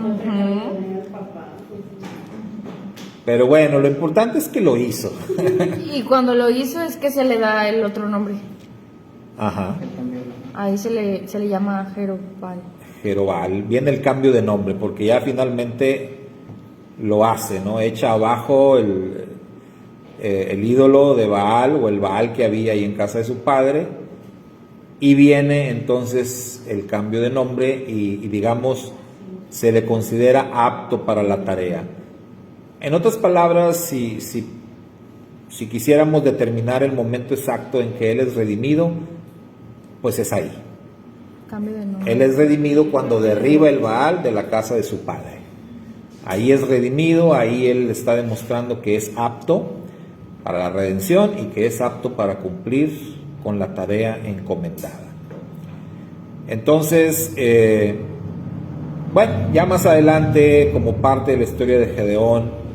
Pero bueno, lo importante es que lo hizo. Y cuando lo hizo es que se le da el otro nombre. Ajá. Ahí se le llama Jerobal. Jerobal. Viene el cambio de nombre, porque ya finalmente lo hace, ¿no? Echa abajo el ídolo de Baal o el Baal que había ahí en casa de su padre, y viene entonces el cambio de nombre y digamos se le considera apto para la tarea. En otras palabras, si quisiéramos determinar el momento exacto en que él es redimido, pues es ahí. Cambio de nombre. Él es redimido cuando derriba el Baal de la casa de su padre. Ahí es redimido, ahí él está demostrando que es apto para la redención y que es apto para cumplir con la tarea encomendada. Entonces, bueno, ya más adelante, como parte de la historia de Gedeón,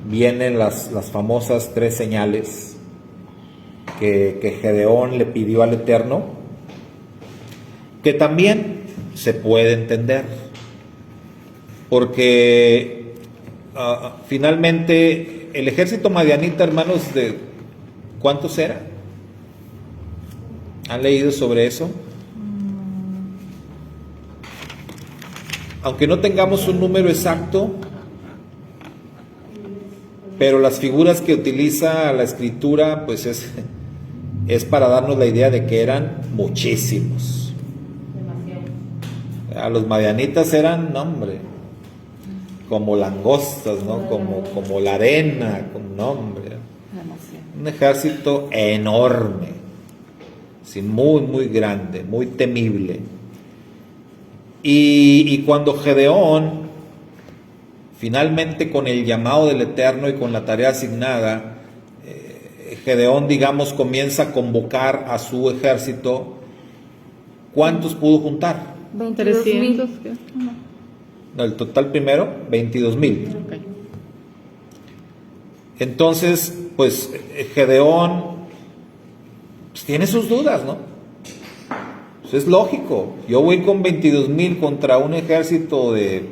vienen las famosas 3 señales que Gedeón le pidió al Eterno, que también se puede entender, porque finalmente el ejército madianita, hermanos, ¿de cuántos era? ¿Han leído sobre eso? Aunque no tengamos un número exacto, pero las figuras que utiliza la escritura, pues es para darnos la idea de que eran muchísimos. A los madianitas eran, no, hombre, como langostas, ¿no? Como la arena, con nombre. Un ejército enorme, sí, muy, muy grande, muy temible. Y cuando Gedeón, finalmente con el llamado del Eterno y con la tarea asignada, Gedeón, digamos, comienza a convocar a su ejército, ¿cuántos pudo juntar? 22,000. 300. ¿qué? No, el total primero, 22,000. Ok. Entonces, pues Gedeón pues, tiene sus dudas, ¿no? Pues es lógico. Yo voy con 22,000 contra un ejército de,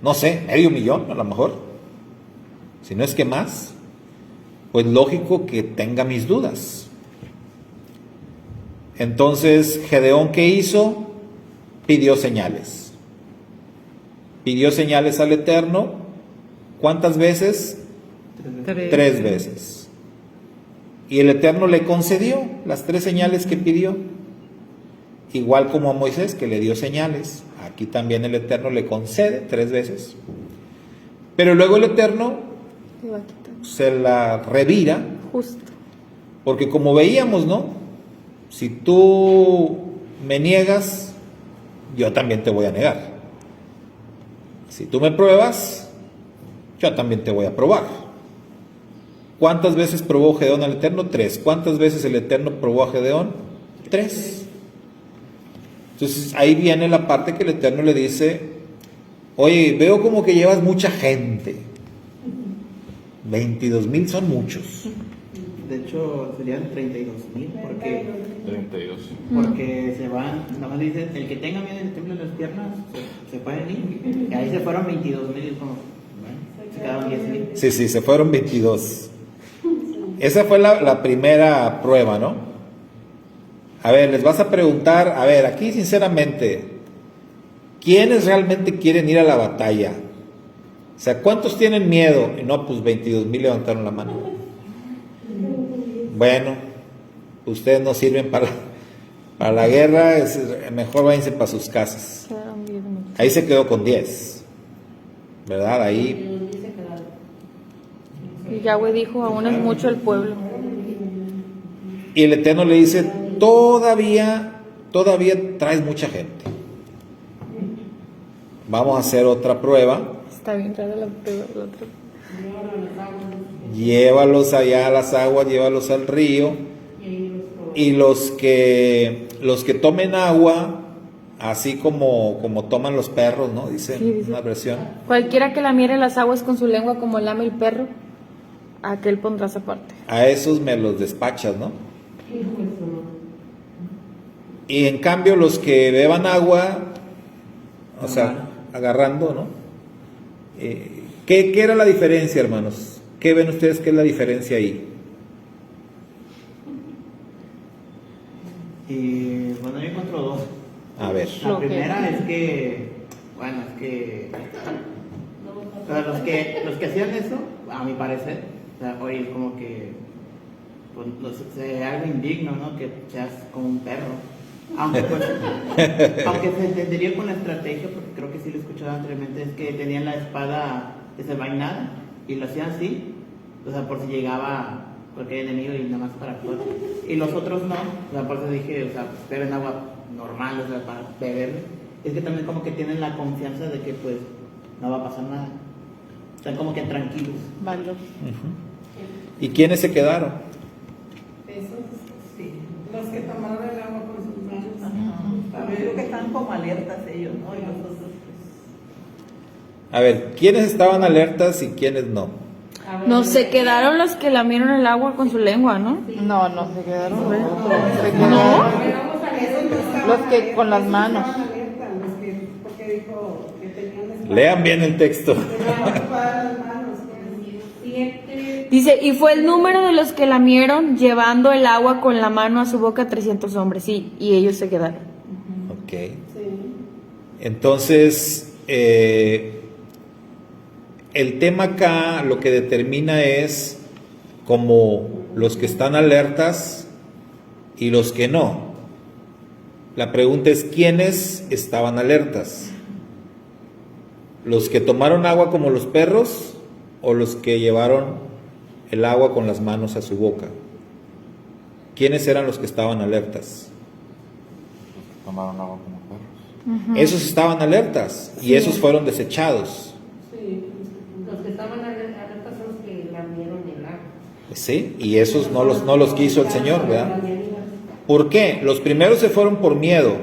no sé, 500,000 a lo mejor, si no es que más. Pues lógico que tenga mis dudas. Entonces, Gedeón, ¿qué hizo? Pidió señales. Pidió señales al Eterno. ¿Cuántas veces? 3 veces. Y el Eterno le concedió las 3 señales que pidió. Igual como a Moisés, que le dio señales. Aquí también el Eterno le concede 3 veces. Pero luego el Eterno Te va a quitar. se la revira. Justo. Porque como veíamos, ¿no? Si tú me niegas, yo también te voy a negar. Si tú me pruebas, yo también te voy a probar. ¿Cuántas veces probó Gedeón al Eterno? 3. ¿Cuántas veces el Eterno probó a Gedeón? 3. Entonces ahí viene la parte que el Eterno le dice, oye, veo como que llevas mucha gente. 22,000 son muchos. De hecho, serían 32,000 porque 32. se van, nada más dicen, el que tenga miedo y le tiemblen las piernas, se pueden ir. Y ahí se fueron 22,000, como, bueno, se quedaron 10,000. Sí, se fueron 22. Esa fue la primera prueba, ¿no? A ver, les vas a preguntar, a ver, aquí sinceramente, ¿quiénes realmente quieren ir a la batalla? O sea, ¿cuántos tienen miedo? Y no, pues 22,000 levantaron la mano. Bueno, ustedes no sirven para la guerra, mejor váyanse para sus casas. Quedaron 10,000. Ahí se quedó con 10, ¿verdad? Ahí. Y Yahweh dijo, aún es mucho el pueblo. Y el Eterno le dice, todavía traes mucha gente. Vamos a hacer otra prueba. Está bien rara la otra. Llévalos allá a las aguas, llévalos al río. Y los que tomen agua, así como toman los perros, ¿no? Dice, Sí, dice. una versión. Cualquiera que lamiere las aguas con su lengua como lame el perro, a aquel pondrás aparte. A esos me los despachas, ¿no? Y en cambio los que beban agua, o sea, agarrando, ¿no? ¿Qué era la diferencia, hermanos? ¿Qué ven ustedes que es la diferencia ahí? Y bueno, yo encuentro dos. A ver. La Lo que- primera es que, bueno, es que o sea, los que hacían eso, a mi parecer, o sea, oye, es como que pues, algo indigno, ¿no? Que seas como un perro. Aunque, pues, aunque se entendería con la estrategia, porque creo que sí lo he escuchado anteriormente, es que tenían la espada desenvainada y lo hacían así, o sea, por si llegaba cualquier enemigo y nada más para actuar. Y los otros no, o sea, por eso dije, o sea, pues, beben agua normal, o sea, para beber. Es que también como que tienen la confianza de que pues no va a pasar nada. Están como que tranquilos. Válido. ¿Y quiénes se quedaron? Esos, sí, los que tomaron el agua con sus manos. Yo digo que están como alertas ellos, ¿no? Y nosotros, pues, A ver, ¿quiénes estaban alertas y quiénes no? No, se quedaron los que lamieron el agua con su lengua, ¿no? No, no se quedaron. Se quedaron los que con las manos. Porque dijo que tenían Lean bien el texto. ocupadas las manos. Pues. Dice, y fue el número de los que lamieron llevando el agua con la mano a su boca 300 hombres, sí, y ellos se quedaron. Ok. Sí. Entonces, el tema acá lo que determina es como los que están alertas y los que no. La pregunta es, ¿quiénes estaban alertas? ¿Los que tomaron agua como los perros o los que llevaron el agua con las manos a su boca? ¿Quiénes eran los que estaban alertas? Tomaron agua como perros. Esos estaban alertas y esos fueron desechados. sí, los que estaban alertas son los que lamieron el agua. Sí, y esos no los quiso el Señor, ¿verdad? ¿Por qué? Los primeros se fueron por miedo.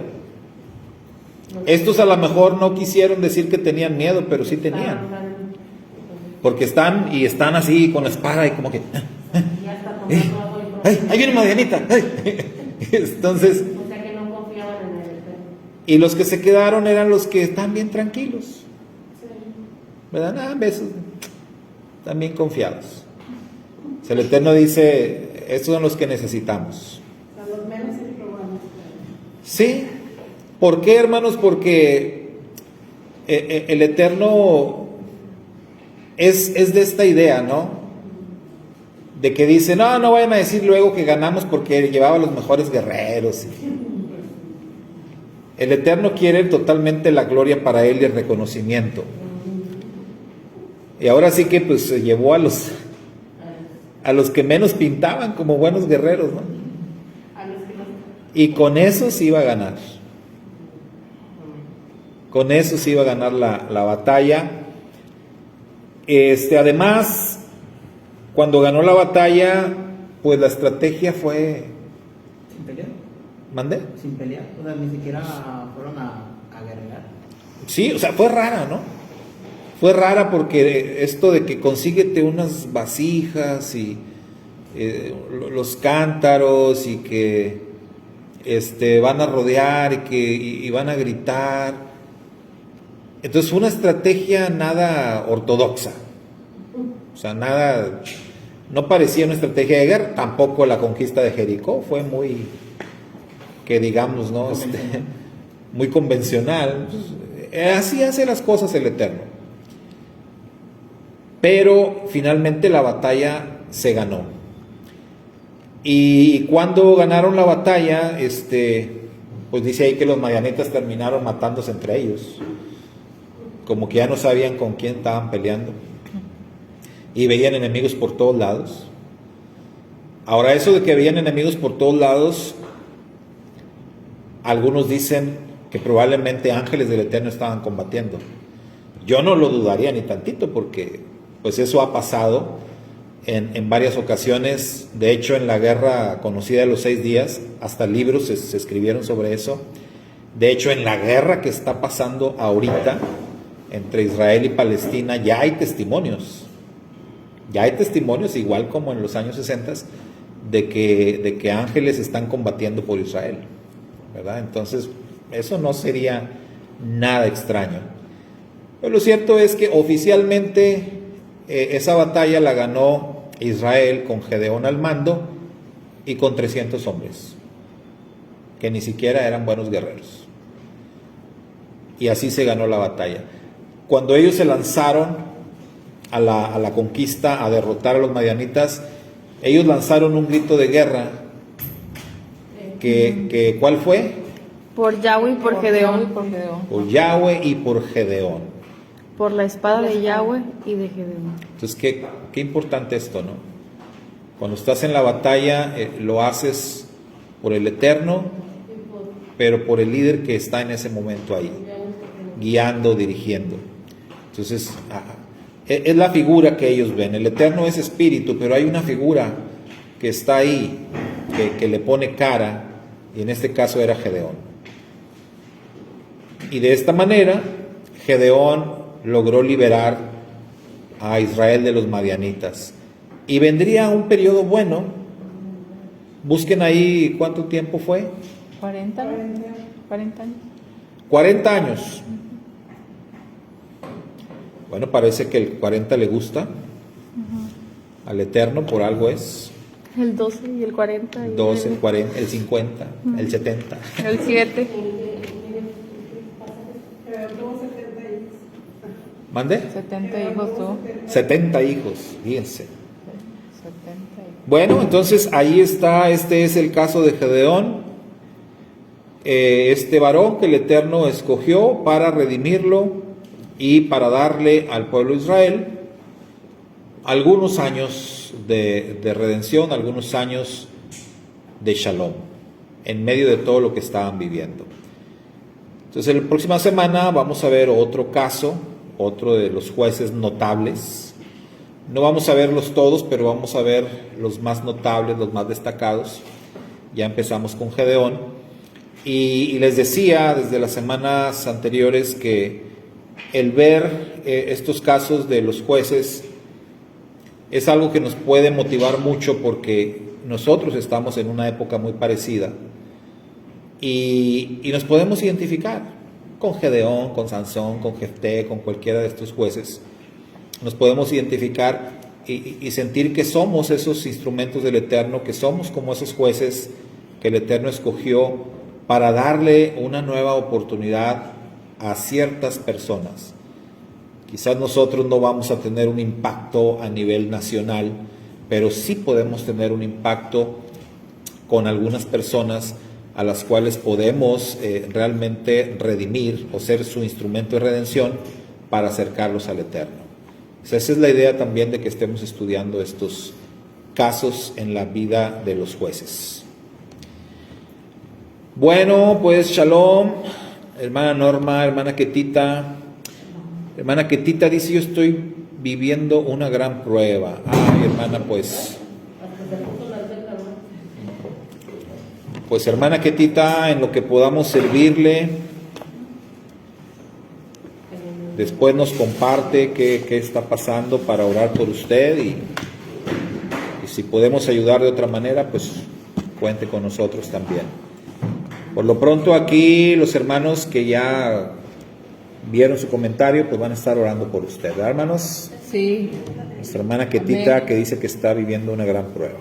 Estos a lo mejor no quisieron decir que tenían miedo, pero sí tenían. Porque están así con la espada y como que... Y hasta tomando agua y ¡Ay, ahí viene Madianita! ¡Ay! Entonces, o sea que no confiaban en el Eterno. y los que se quedaron eran los que están bien tranquilos. ¿Verdad? Ah, besos. Están bien confiados. O sea, el Eterno dice, estos son los que necesitamos. A los menos improbables. Sí. ¿Por qué, hermanos? Porque el Eterno es de esta idea, ¿no? De que dice, no vayan a decir luego que ganamos porque llevaba los mejores guerreros. El Eterno quiere totalmente la gloria para Él y el reconocimiento. Y ahora sí que pues se llevó a los que menos pintaban como buenos guerreros, ¿no? A los que no. Y con eso se iba a ganar. Con eso se iba a ganar la batalla. Además, cuando ganó la batalla, pues la estrategia fue... ¿Sin pelear? ¿Mandé? Sin pelear. O sea, ni siquiera fueron a guerrear. Sí, o sea, fue rara, ¿no? Fue rara porque esto de que consíguete unas vasijas y los cántaros y que van a rodear y van a gritar. Entonces fue una estrategia nada ortodoxa. O sea, no parecía una estrategia de guerra, tampoco la conquista de Jericó, fue muy, que digamos, ¿no? Muy convencional. Así hace las cosas el Eterno. Pero finalmente la batalla se ganó. Y cuando ganaron la batalla, pues dice ahí que los madianitas terminaron matándose entre ellos. Como que ya no sabían con quién estaban peleando. Y veían enemigos por todos lados. Ahora, eso de que veían enemigos por todos lados, algunos dicen que probablemente ángeles del Eterno estaban combatiendo. Yo no lo dudaría ni tantito, porque pues eso ha pasado en varias ocasiones. De hecho, en la guerra conocida de los 6 días, hasta libros se escribieron sobre eso, De hecho, en la guerra que está pasando ahorita entre Israel y Palestina ya hay testimonios. Ya hay testimonios, igual como en los años 60, de que ángeles están combatiendo por Israel, ¿verdad? Entonces, eso no sería nada extraño. Pero lo cierto es que oficialmente esa batalla la ganó Israel con Gedeón al mando y con 300 hombres, que ni siquiera eran buenos guerreros. Y así se ganó la batalla. Cuando ellos se lanzaron a la conquista, a derrotar a los madianitas, ellos lanzaron un grito de guerra, que ¿cuál fue? Por Yahweh y por Gedeón. Por Yahweh y por Gedeón. Por la espada de Yahweh y de Gedeón. Entonces, qué importante esto, ¿no? Cuando estás en la batalla, lo haces por el Eterno, pero por el líder que está en ese momento ahí, guiando, dirigiendo. Entonces, es la figura que ellos ven. El Eterno es espíritu, pero hay una figura que está ahí, que le pone cara, y en este caso era Gedeón. Y de esta manera, Gedeón logró liberar a Israel de los madianitas. Y vendría un periodo bueno. Busquen ahí cuánto tiempo fue. 40 años. 40 años. Bueno, parece que el 40 le gusta al Eterno, por algo es. El 12 y el 40. El 12, el 40, el 50, el 70. El 7. Tuvo 70 hijos. ¿Mande? 70 hijos tú. 70 hijos, fíjense. 70 hijos. Bueno, entonces ahí está, este es el caso de Gedeón, este varón que el Eterno escogió para redimirlo y para darle al pueblo de Israel algunos años de redención, algunos años de shalom, en medio de todo lo que estaban viviendo. Entonces, la próxima semana vamos a ver otro caso, otro de los jueces notables. No vamos a verlos todos, pero vamos a ver los más notables, los más destacados. Ya empezamos con Gedeón. Y les decía desde las semanas anteriores que el ver estos casos de los jueces es algo que nos puede motivar mucho, porque nosotros estamos en una época muy parecida y nos podemos identificar con Gedeón, con Sansón, con Jefté, con cualquiera de estos jueces. Nos podemos identificar y sentir que somos esos instrumentos del Eterno, que somos como esos jueces que el Eterno escogió para darle una nueva oportunidad a ciertas personas. Quizás nosotros no vamos a tener un impacto a nivel nacional, pero sí podemos tener un impacto con algunas personas a las cuales podemos realmente redimir o ser su instrumento de redención para acercarlos al Eterno. Esa es la idea también de que estemos estudiando estos casos en la vida de los jueces. Bueno, pues shalom, hermana Norma, hermana Ketita. Hermana Ketita dice: yo estoy viviendo una gran prueba. Ay, hermana, pues hermana Ketita, en lo que podamos servirle, después nos comparte qué está pasando para orar por usted, y si podemos ayudar de otra manera, pues cuente con nosotros también. Por lo pronto, aquí los hermanos que ya vieron su comentario, pues van a estar orando por usted, ¿verdad, hermanos? Sí. Nuestra hermana Ketita, Amén. que dice que está viviendo una gran prueba.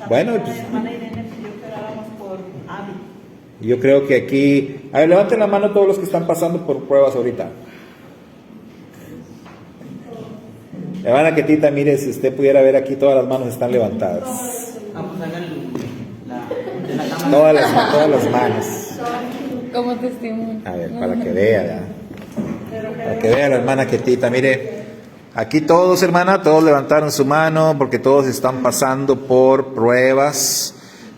Bueno, pues, Hermana Irene pidió que oráramos por Abby. yo creo que aquí, a ver, levanten la mano todos los que están pasando por pruebas ahorita. Hermana Ketita, mire, si usted pudiera ver aquí, todas las manos están levantadas. Vamos a hacer la cámara. Todas las manos. Como testimonio. A ver, para que vea, ¿ya? Para que vea la hermana Ketita, mire. Aquí todos, hermana, todos levantaron su mano porque todos están pasando por pruebas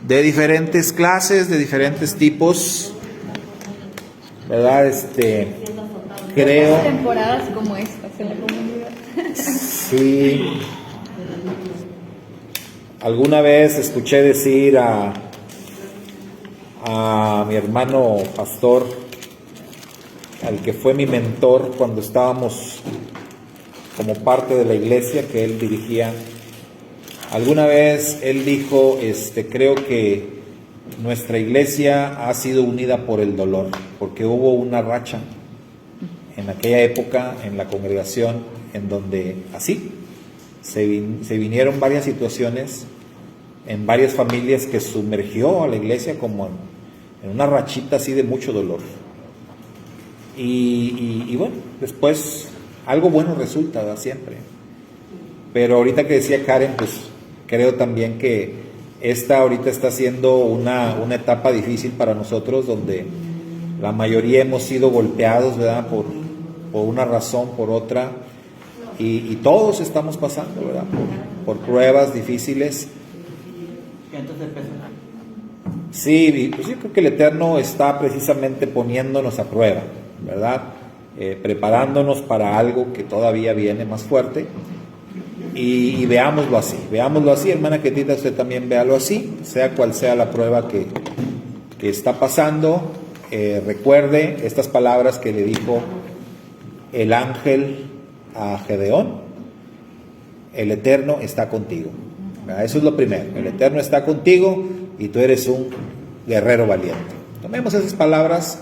de diferentes clases, de diferentes tipos, ¿verdad? Creo. Temporadas como estas en la comunidad. Sí. Alguna vez escuché decir a a mi hermano pastor, al que fue mi mentor cuando estábamos como parte de la iglesia que él dirigía. Alguna vez él dijo, creo que nuestra iglesia ha sido unida por el dolor, porque hubo una racha en aquella época en la congregación en donde así se vinieron varias situaciones en varias familias que sumergió a la iglesia como en una rachita así de mucho dolor. Y bueno, después algo bueno resulta, ¿verdad? Siempre. Pero ahorita que decía Karen, pues creo también que esta ahorita está siendo una etapa difícil para nosotros, donde la mayoría hemos sido golpeados, ¿verdad? Por una razón, por otra, y todos estamos pasando, ¿verdad? Por pruebas difíciles. Entonces, Sí, pues yo creo que el Eterno está precisamente poniéndonos a prueba, ¿verdad? Preparándonos para algo que todavía viene más fuerte. Y veámoslo así, hermana Ketita, usted también véalo así, sea cual sea la prueba que está pasando. Recuerde estas palabras que le dijo el ángel a Gedeón: el Eterno está contigo. ¿Verdad? Eso es lo primero, el Eterno está contigo y tú eres un guerrero valiente. Tomemos esas palabras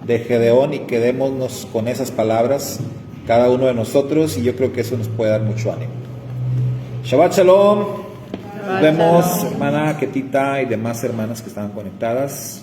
de Gedeón y quedémonos con esas palabras cada uno de nosotros, y yo creo que eso nos puede dar mucho ánimo. Shabbat Shalom. Nos vemos, hermana Ketita y demás hermanas que estaban conectadas.